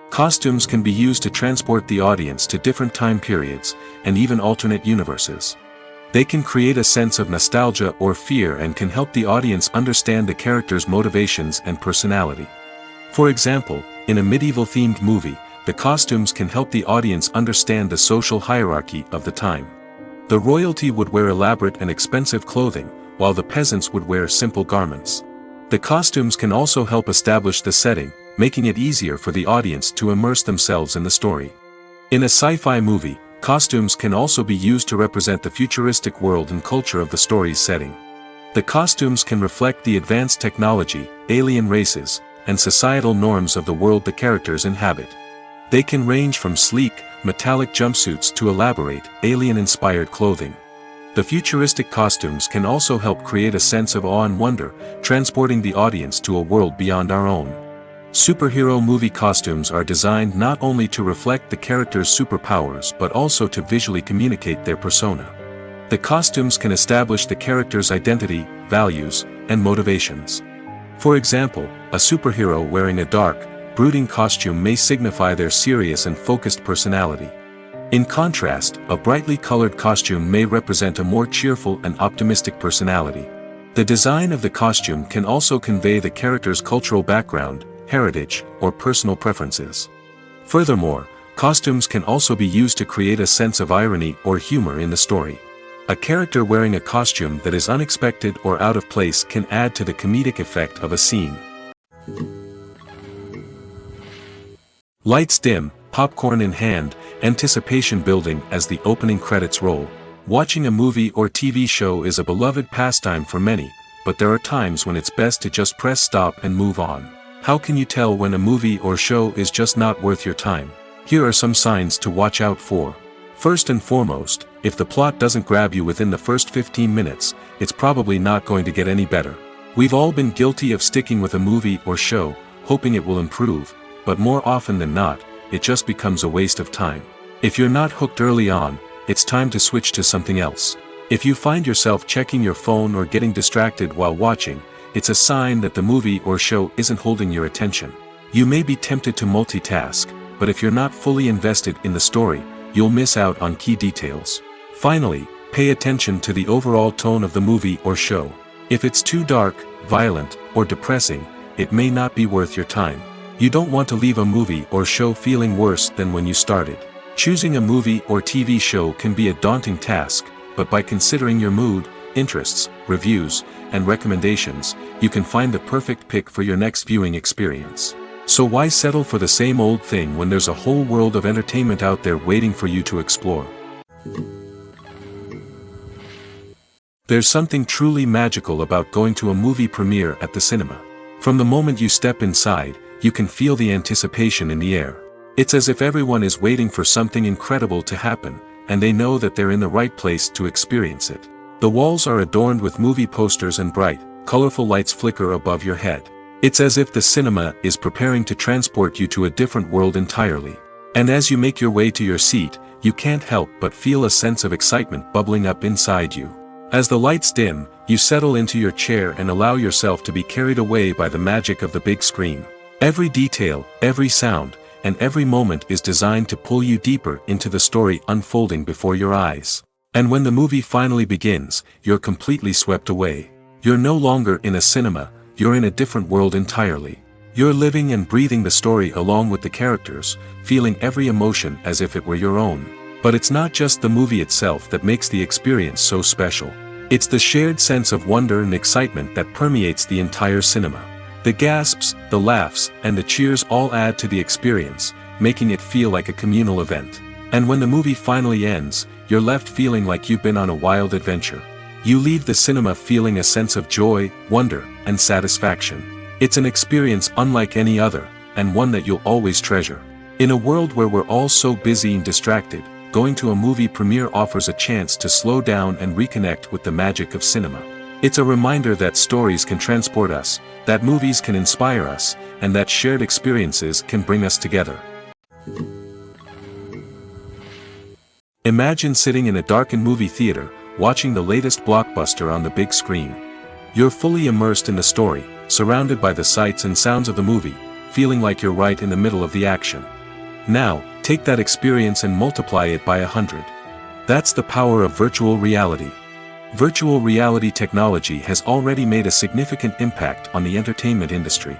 Costumes can be used to transport the audience to different time periods, and even alternate universes. They can create a sense of nostalgia or fear and can help the audience understand the character's motivations and personality. For example, in a medieval-themed movie, the costumes can help the audience understand the social hierarchy of the time. The royalty would wear elaborate and expensive clothing, while the peasants would wear simple garments. The costumes can also help establish the setting, making it easier for the audience to immerse themselves in the story. In a sci-fi movie, costumes can also be used to represent the futuristic world and culture of the story's setting. The costumes can reflect the advanced technology, alien races, and societal norms of the world the characters inhabit. They can range from sleek, metallic jumpsuits to elaborate, alien-inspired clothing. The futuristic costumes can also help create a sense of awe and wonder, transporting the audience to a world beyond our own. Superhero movie costumes are designed not only to reflect the character's superpowers but also to visually communicate their persona. The costumes can establish the character's identity, values, and motivations. For example, a superhero wearing a dark, brooding costume may signify their serious and focused personality. In contrast, a brightly colored costume may represent a more cheerful and optimistic personality. The design of the costume can also convey the character's cultural background, heritage, or personal preferences. Furthermore, costumes can also be used to create a sense of irony or humor in the story. A character wearing a costume that is unexpected or out of place can add to the comedic effect of a scene. Lights dim, popcorn in hand, anticipation building as the opening credits roll. Watching a movie or TV show is a beloved pastime for many, but there are times when it's best to just press stop and move on. How can you tell when a movie or show is just not worth your time? Here are some signs to watch out for. First and foremost, If the plot doesn't grab you within the first 15 minutes, it's probably not going to get any better. We've all been guilty of sticking with a movie or show, hoping it will improve, but more often than not, it just becomes a waste of time. If you're not hooked early on, it's time to switch to something else. If you find yourself checking your phone or getting distracted while watching, it's a sign that the movie or show isn't holding your attention. You may be tempted to multitask, but if you're not fully invested in the story, you'll miss out on key details. Finally, pay attention to the overall tone of the movie or show. If it's too dark, violent, or depressing, it may not be worth your time. You don't want to leave a movie or show feeling worse than when you started. Choosing a movie or TV show can be a daunting task, but by considering your mood, interests, reviews, and recommendations, you can find the perfect pick for your next viewing experience. So why settle for the same old thing when there's a whole world of entertainment out there waiting for you to explore? There's something truly magical about going to a movie premiere at the cinema. From the moment you step inside, you can feel the anticipation in the air. It's as if everyone is waiting for something incredible to happen, and they know that they're in the right place to experience it. The walls are adorned with movie posters and bright, colorful lights flicker above your head. It's as if the cinema is preparing to transport you to a different world entirely. And as you make your way to your seat, you can't help but feel a sense of excitement bubbling up inside you. As the lights dim, you settle into your chair and allow yourself to be carried away by the magic of the big screen. Every detail, every sound, and every moment is designed to pull you deeper into the story unfolding before your eyes. And when the movie finally begins, you're completely swept away. You're no longer in a cinema, you're in a different world entirely. You're living and breathing the story along with the characters, feeling every emotion as if it were your own. But it's not just the movie itself that makes the experience so special. It's the shared sense of wonder and excitement that permeates the entire cinema. The gasps, the laughs, and the cheers all add to the experience, making it feel like a communal event. And when the movie finally ends, you're left feeling like you've been on a wild adventure. You leave the cinema feeling a sense of joy, wonder, and satisfaction. It's an experience unlike any other, and one that you'll always treasure. In a world where we're all so busy and distracted, going to a movie premiere offers a chance to slow down and reconnect with the magic of cinema. It's a reminder that stories can transport us, that movies can inspire us, and that shared experiences can bring us together. Imagine sitting in a darkened movie theater, watching the latest blockbuster on the big screen. You're fully immersed in the story, surrounded by the sights and sounds of the movie, feeling like you're right in the middle of the action. Now, take that experience and multiply it by 100. That's the power of virtual reality. Virtual reality technology has already made a significant impact on the entertainment industry.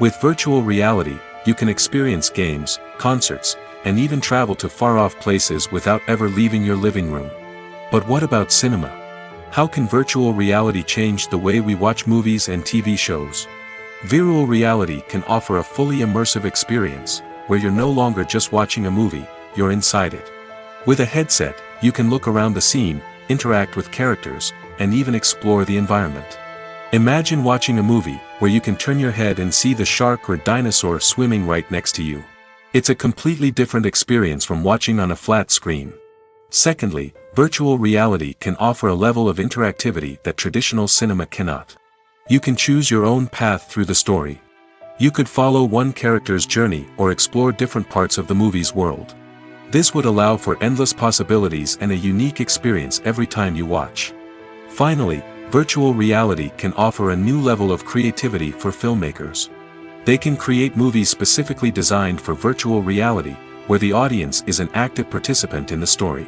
With virtual reality, you can experience games, concerts, and even travel to far-off places without ever leaving your living room. But what about cinema? How can virtual reality change the way we watch movies and TV shows? Virtual reality can offer a fully immersive experience, where you're no longer just watching a movie, you're inside it. With a headset, you can look around the scene, interact with characters, and even explore the environment. Imagine watching a movie where you can turn your head and see the shark or dinosaur swimming right next to you. It's a completely different experience from watching on a flat screen. Secondly, virtual reality can offer a level of interactivity that traditional cinema cannot. You can choose your own path through the story. You could follow one character's journey or explore different parts of the movie's world. This would allow for endless possibilities and a unique experience every time you watch. Finally, virtual reality can offer a new level of creativity for filmmakers. They can create movies specifically designed for virtual reality, where the audience is an active participant in the story.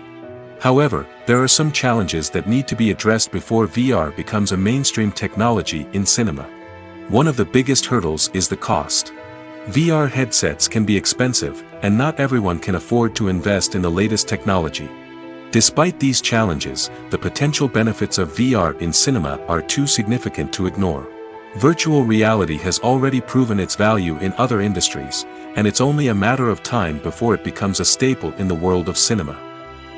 However, there are some challenges that need to be addressed before VR becomes a mainstream technology in cinema. One of the biggest hurdles is the cost. VR headsets can be expensive, and not everyone can afford to invest in the latest technology. Despite these challenges, the potential benefits of VR in cinema are too significant to ignore. Virtual reality has already proven its value in other industries, and it's only a matter of time before it becomes a staple in the world of cinema.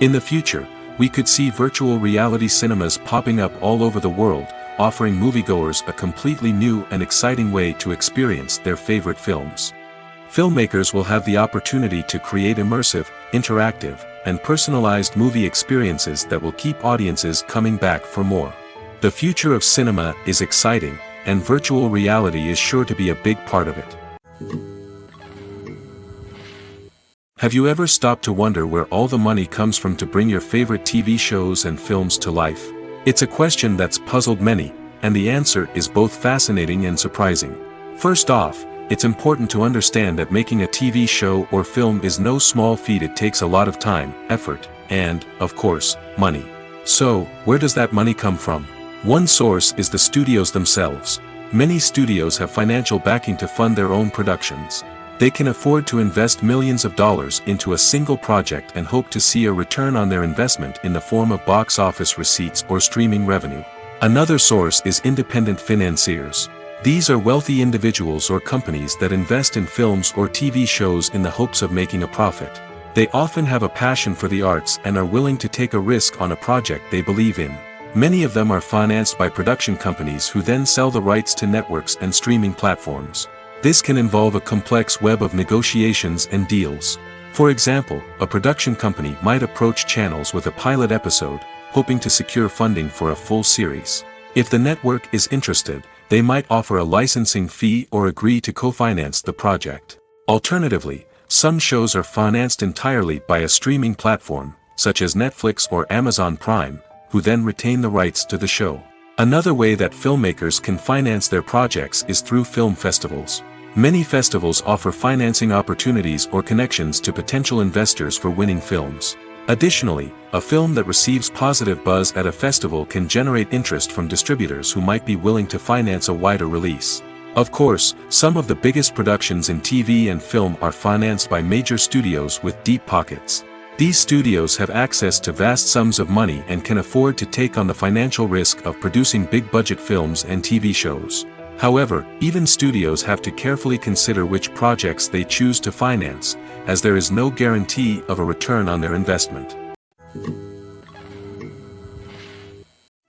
In the future, we could see virtual reality cinemas popping up all over the world, offering moviegoers a completely new and exciting way to experience their favorite films. Filmmakers will have the opportunity to create immersive, interactive, and personalized movie experiences that will keep audiences coming back for more. The future of cinema is exciting, and virtual reality is sure to be a big part of it. Have you ever stopped to wonder where all the money comes from to bring your favorite TV shows and films to life? It's a question that's puzzled many, and the answer is both fascinating and surprising. First off, it's important to understand that making a TV show or film is no small feat. It takes a lot of time, effort, and, of course, money. So, where does that money come from? One source is the studios themselves. Many studios have financial backing to fund their own productions. They can afford to invest millions of dollars into a single project and hope to see a return on their investment in the form of box office receipts or streaming revenue. Another source is independent financiers. These are wealthy individuals or companies that invest in films or TV shows in the hopes of making a profit. They often have a passion for the arts and are willing to take a risk on a project they believe in. Many of them are financed by production companies who then sell the rights to networks and streaming platforms. This can involve a complex web of negotiations and deals. For example, a production company might approach channels with a pilot episode, hoping to secure funding for a full series. If the network is interested, they might offer a licensing fee or agree to co-finance the project. Alternatively, some shows are financed entirely by a streaming platform, such as Netflix or Amazon Prime, who then retain the rights to the show. Another way that filmmakers can finance their projects is through film festivals. Many festivals offer financing opportunities or connections to potential investors for winning films. Additionally, a film that receives positive buzz at a festival can generate interest from distributors who might be willing to finance a wider release. Of course, some of the biggest productions in TV and film are financed by major studios with deep pockets. These studios have access to vast sums of money and can afford to take on the financial risk of producing big-budget films and TV shows. However, even studios have to carefully consider which projects they choose to finance, as there is no guarantee of a return on their investment.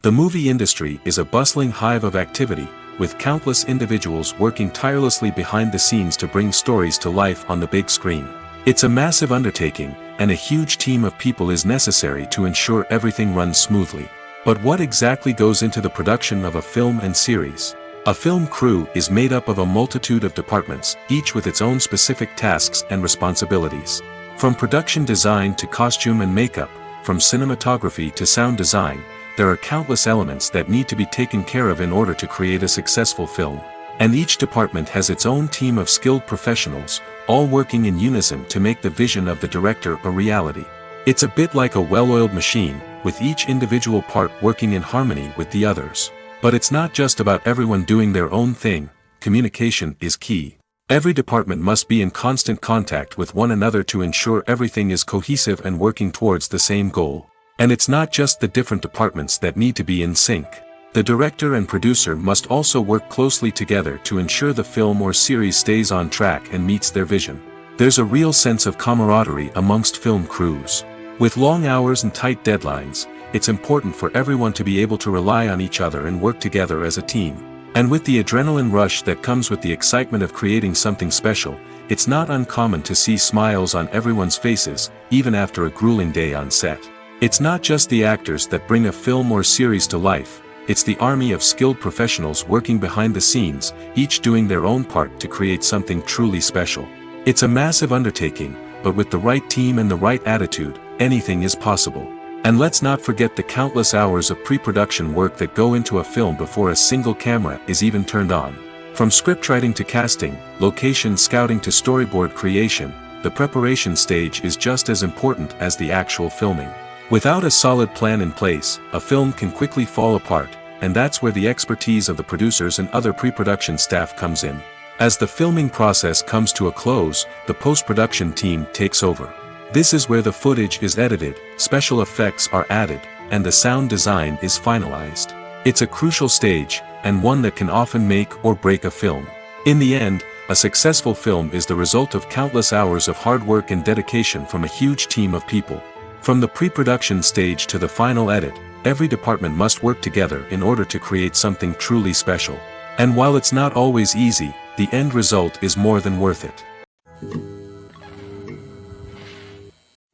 The movie industry is a bustling hive of activity, with countless individuals working tirelessly behind the scenes to bring stories to life on the big screen. It's a massive undertaking, and a huge team of people is necessary to ensure everything runs smoothly. But what exactly goes into the production of a film and series? A film crew is made up of a multitude of departments, each with its own specific tasks and responsibilities. From production design to costume and makeup, from cinematography to sound design, there are countless elements that need to be taken care of in order to create a successful film. And each department has its own team of skilled professionals, all working in unison to make the vision of the director a reality. It's a bit like a well-oiled machine, with each individual part working in harmony with the others. But it's not just about everyone doing their own thing. Communication is key. Every department must be in constant contact with one another to ensure everything is cohesive and working towards the same goal. And it's not just the different departments that need to be in sync. The director and producer must also work closely together to ensure the film or series stays on track and meets their vision. There's a real sense of camaraderie amongst film crews. With long hours and tight deadlines, it's important for everyone to be able to rely on each other and work together as a team. And with the adrenaline rush that comes with the excitement of creating something special, it's not uncommon to see smiles on everyone's faces, even after a grueling day on set. It's not just the actors that bring a film or series to life, it's the army of skilled professionals working behind the scenes, each doing their own part to create something truly special. It's a massive undertaking, but with the right team and the right attitude, anything is possible. And let's not forget the countless hours of pre-production work that go into a film before a single camera is even turned on. From scriptwriting to casting, location scouting to storyboard creation, the preparation stage is just as important as the actual filming. Without a solid plan in place, a film can quickly fall apart, and that's where the expertise of the producers and other pre-production staff comes in. As the filming process comes to a close, the post-production team takes over. This is where the footage is edited, special effects are added, and the sound design is finalized. It's a crucial stage, and one that can often make or break a film. In the end, a successful film is the result of countless hours of hard work and dedication from a huge team of people. From the pre-production stage to the final edit, every department must work together in order to create something truly special. And while it's not always easy, the end result is more than worth it.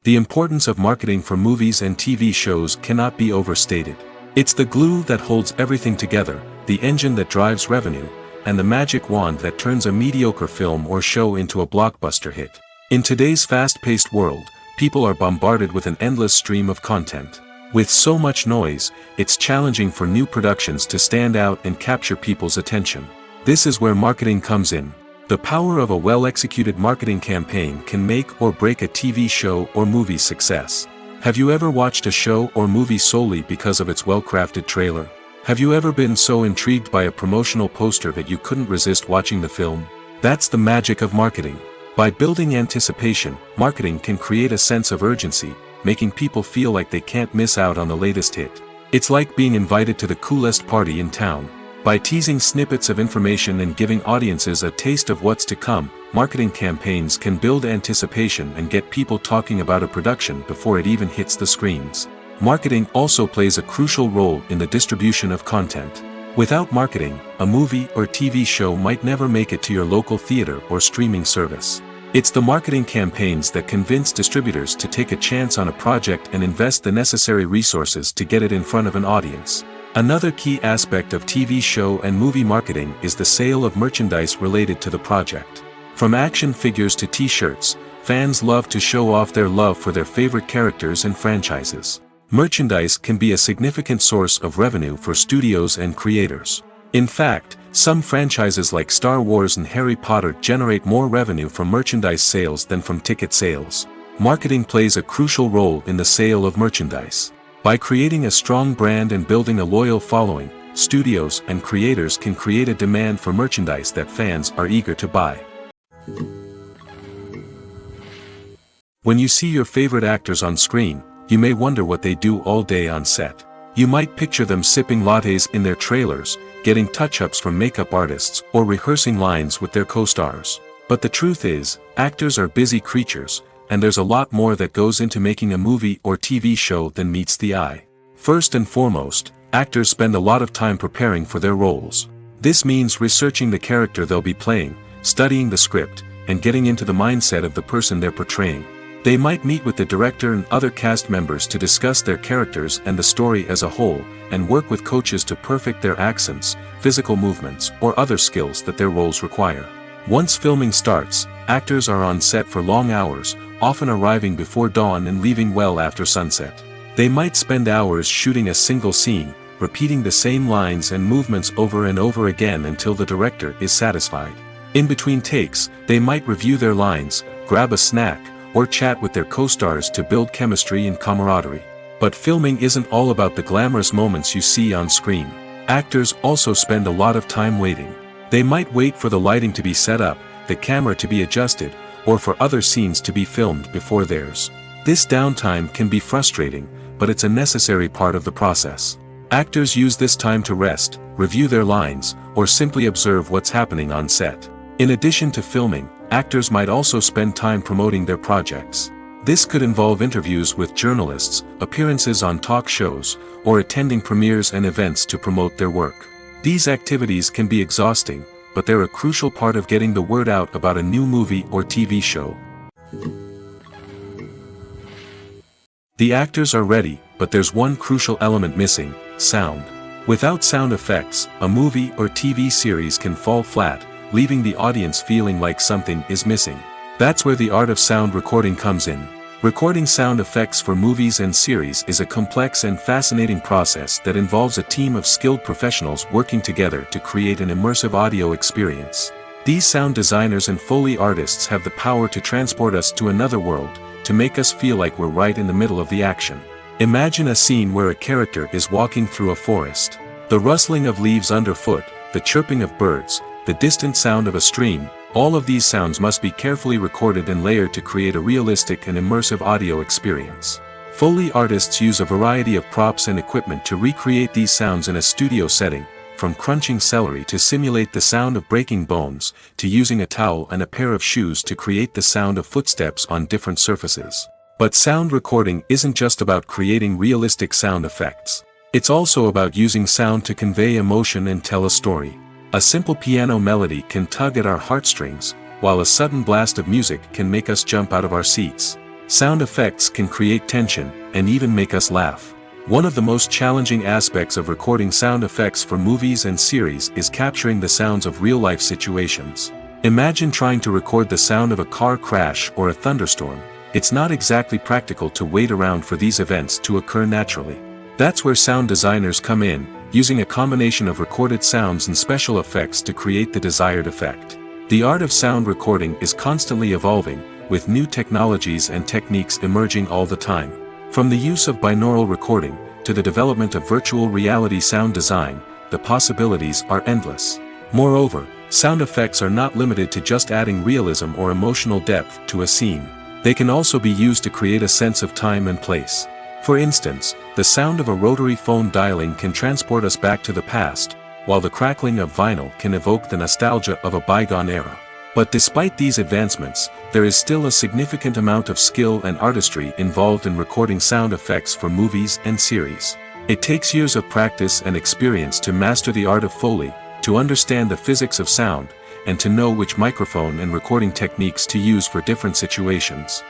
The importance of marketing for movies and TV shows cannot be overstated. It's the glue that holds everything together, the engine that drives revenue, and the magic wand that turns a mediocre film or show into a blockbuster hit. In today's fast-paced world, people are bombarded with an endless stream of content. With so much noise, it's challenging for new productions to stand out and capture people's attention. This is where marketing comes in. The power of a well-executed marketing campaign can make or break a TV show or movie's success. Have you ever watched a show or movie solely because of its well-crafted trailer? Have you ever been so intrigued by a promotional poster that you couldn't resist watching the film? That's the magic of marketing. By building anticipation, marketing can create a sense of urgency, making people feel like they can't miss out on the latest hit. It's like being invited to the coolest party in town. By teasing snippets of information and giving audiences a taste of what's to come, marketing campaigns can build anticipation and get people talking about a production before it even hits the screens. Marketing also plays a crucial role in the distribution of content. Without marketing, a movie or TV show might never make it to your local theater or streaming service. It's the marketing campaigns that convince distributors to take a chance on a project and invest the necessary resources to get it in front of an audience. Another key aspect of TV show and movie marketing is the sale of merchandise related to the project. From action figures to t-shirts, fans love to show off their love for their favorite characters and franchises. Merchandise can be a significant source of revenue for studios and creators. In fact, some franchises like Star Wars and Harry Potter generate more revenue from merchandise sales than from ticket sales. Marketing plays a crucial role in the sale of merchandise. By creating a strong brand and building a loyal following, studios and creators can create a demand for merchandise that fans are eager to buy. When you see your favorite actors on screen, you may wonder what they do all day on set. You might picture them sipping lattes in their trailers, getting touch-ups from makeup artists, or rehearsing lines with their co-stars. But the truth is, actors are busy creatures, and there's a lot more that goes into making a movie or TV show than meets the eye. First and foremost, actors spend a lot of time preparing for their roles. This means researching the character they'll be playing, studying the script, and getting into the mindset of the person they're portraying. They might meet with the director and other cast members to discuss their characters and the story as a whole, and work with coaches to perfect their accents, physical movements, or other skills that their roles require. Once filming starts, actors are on set for long hours, often arriving before dawn and leaving well after sunset. They might spend hours shooting a single scene, repeating the same lines and movements over and over again until the director is satisfied. In between takes, they might review their lines, grab a snack, or chat with their co-stars to build chemistry and camaraderie. But filming isn't all about the glamorous moments you see on screen. Actors also spend a lot of time waiting. They might wait for the lighting to be set up, the camera to be adjusted, or for other scenes to be filmed before theirs. This downtime can be frustrating, but it's a necessary part of the process. Actors use this time to rest, review their lines, or simply observe what's happening on set. In addition to filming, actors might also spend time promoting their projects. This could involve interviews with journalists, appearances on talk shows, or attending premieres and events to promote their work. These activities can be exhausting, but they're a crucial part of getting the word out about a new movie or TV show. The actors are ready, but there's one crucial element missing: sound. Without sound effects, a movie or TV series can fall flat, leaving the audience feeling like something is missing. That's where the art of sound recording comes in. Recording sound effects for movies and series is a complex and fascinating process that involves a team of skilled professionals working together to create an immersive audio experience. These sound designers and Foley artists have the power to transport us to another world, to make us feel like we're right in the middle of the action. Imagine a scene where a character is walking through a forest. The rustling of leaves underfoot, the chirping of birds, the distant sound of a stream, all of these sounds must be carefully recorded and layered to create a realistic and immersive audio experience. Foley artists use a variety of props and equipment to recreate these sounds in a studio setting, from crunching celery to simulate the sound of breaking bones, to using a towel and a pair of shoes to create the sound of footsteps on different surfaces. But sound recording isn't just about creating realistic sound effects. It's also about using sound to convey emotion and tell a story. A simple piano melody can tug at our heartstrings, while a sudden blast of music can make us jump out of our seats. Sound effects can create tension, and even make us laugh. One of the most challenging aspects of recording sound effects for movies and series is capturing the sounds of real-life situations. Imagine trying to record the sound of a car crash or a thunderstorm. It's not exactly practical to wait around for these events to occur naturally. That's where sound designers come in, using a combination of recorded sounds and special effects to create the desired effect. The art of sound recording is constantly evolving, with new technologies and techniques emerging all the time. From the use of binaural recording, to the development of virtual reality sound design, the possibilities are endless. Moreover, sound effects are not limited to just adding realism or emotional depth to a scene. They can also be used to create a sense of time and place. For instance, the sound of a rotary phone dialing can transport us back to the past, while the crackling of vinyl can evoke the nostalgia of a bygone era. But despite these advancements, there is still a significant amount of skill and artistry involved in recording sound effects for movies and series. It takes years of practice and experience to master the art of Foley, to understand the physics of sound, and to know which microphone and recording techniques to use for different situations.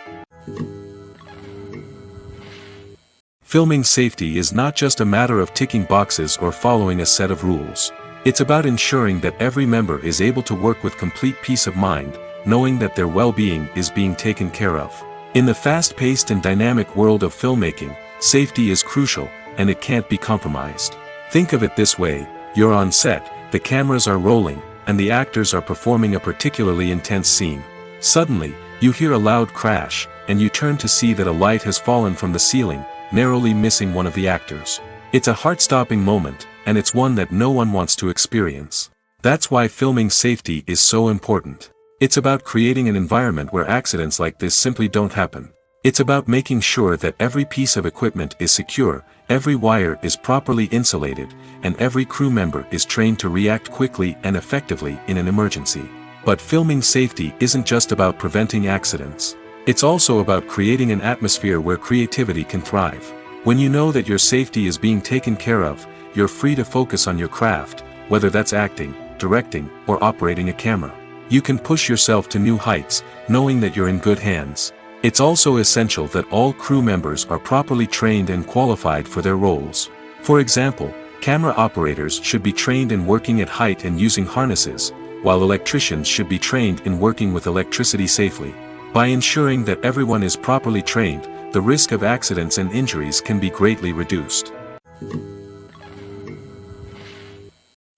Filming safety is not just a matter of ticking boxes or following a set of rules. It's about ensuring that every member is able to work with complete peace of mind, knowing that their well-being is being taken care of. In the fast-paced and dynamic world of filmmaking, safety is crucial, and it can't be compromised. Think of it this way: you're on set, the cameras are rolling, and the actors are performing a particularly intense scene. Suddenly, you hear a loud crash, and you turn to see that a light has fallen from the ceiling, narrowly missing one of the actors. It's a heart-stopping moment, and it's one that no one wants to experience. That's why filming safety is so important. It's about creating an environment where accidents like this simply don't happen. It's about making sure that every piece of equipment is secure, every wire is properly insulated, and every crew member is trained to react quickly and effectively in an emergency. But filming safety isn't just about preventing accidents. It's also about creating an atmosphere where creativity can thrive. When you know that your safety is being taken care of, you're free to focus on your craft, whether that's acting, directing, or operating a camera. You can push yourself to new heights, knowing that you're in good hands. It's also essential that all crew members are properly trained and qualified for their roles. For example, camera operators should be trained in working at height and using harnesses, while electricians should be trained in working with electricity safely. By ensuring that everyone is properly trained, the risk of accidents and injuries can be greatly reduced.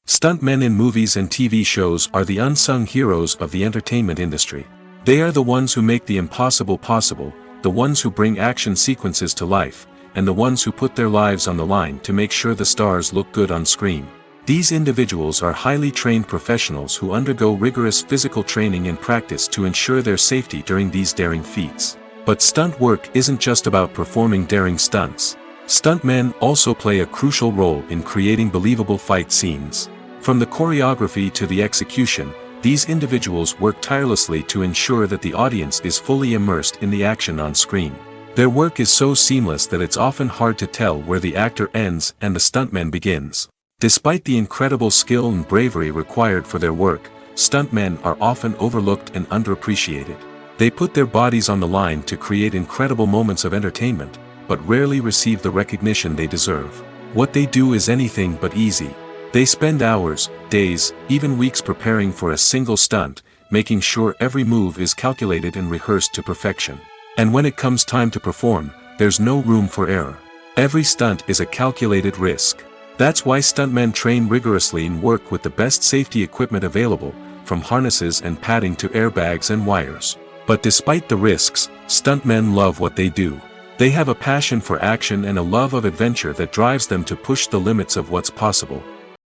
Stuntmen in movies and TV shows are the unsung heroes of the entertainment industry. They are the ones who make the impossible possible, the ones who bring action sequences to life, and the ones who put their lives on the line to make sure the stars look good on screen. These individuals are highly trained professionals who undergo rigorous physical training and practice to ensure their safety during these daring feats. But stunt work isn't just about performing daring stunts. Stuntmen also play a crucial role in creating believable fight scenes. From the choreography to the execution, these individuals work tirelessly to ensure that the audience is fully immersed in the action on screen. Their work is so seamless that it's often hard to tell where the actor ends and the stuntman begins. Despite the incredible skill and bravery required for their work, stuntmen are often overlooked and underappreciated. They put their bodies on the line to create incredible moments of entertainment, but rarely receive the recognition they deserve. What they do is anything but easy. They spend hours, days, even weeks preparing for a single stunt, making sure every move is calculated and rehearsed to perfection. And when it comes time to perform, there's no room for error. Every stunt is a calculated risk. That's why stuntmen train rigorously and work with the best safety equipment available, from harnesses and padding to airbags and wires. But despite the risks, stuntmen love what they do. They have a passion for action and a love of adventure that drives them to push the limits of what's possible.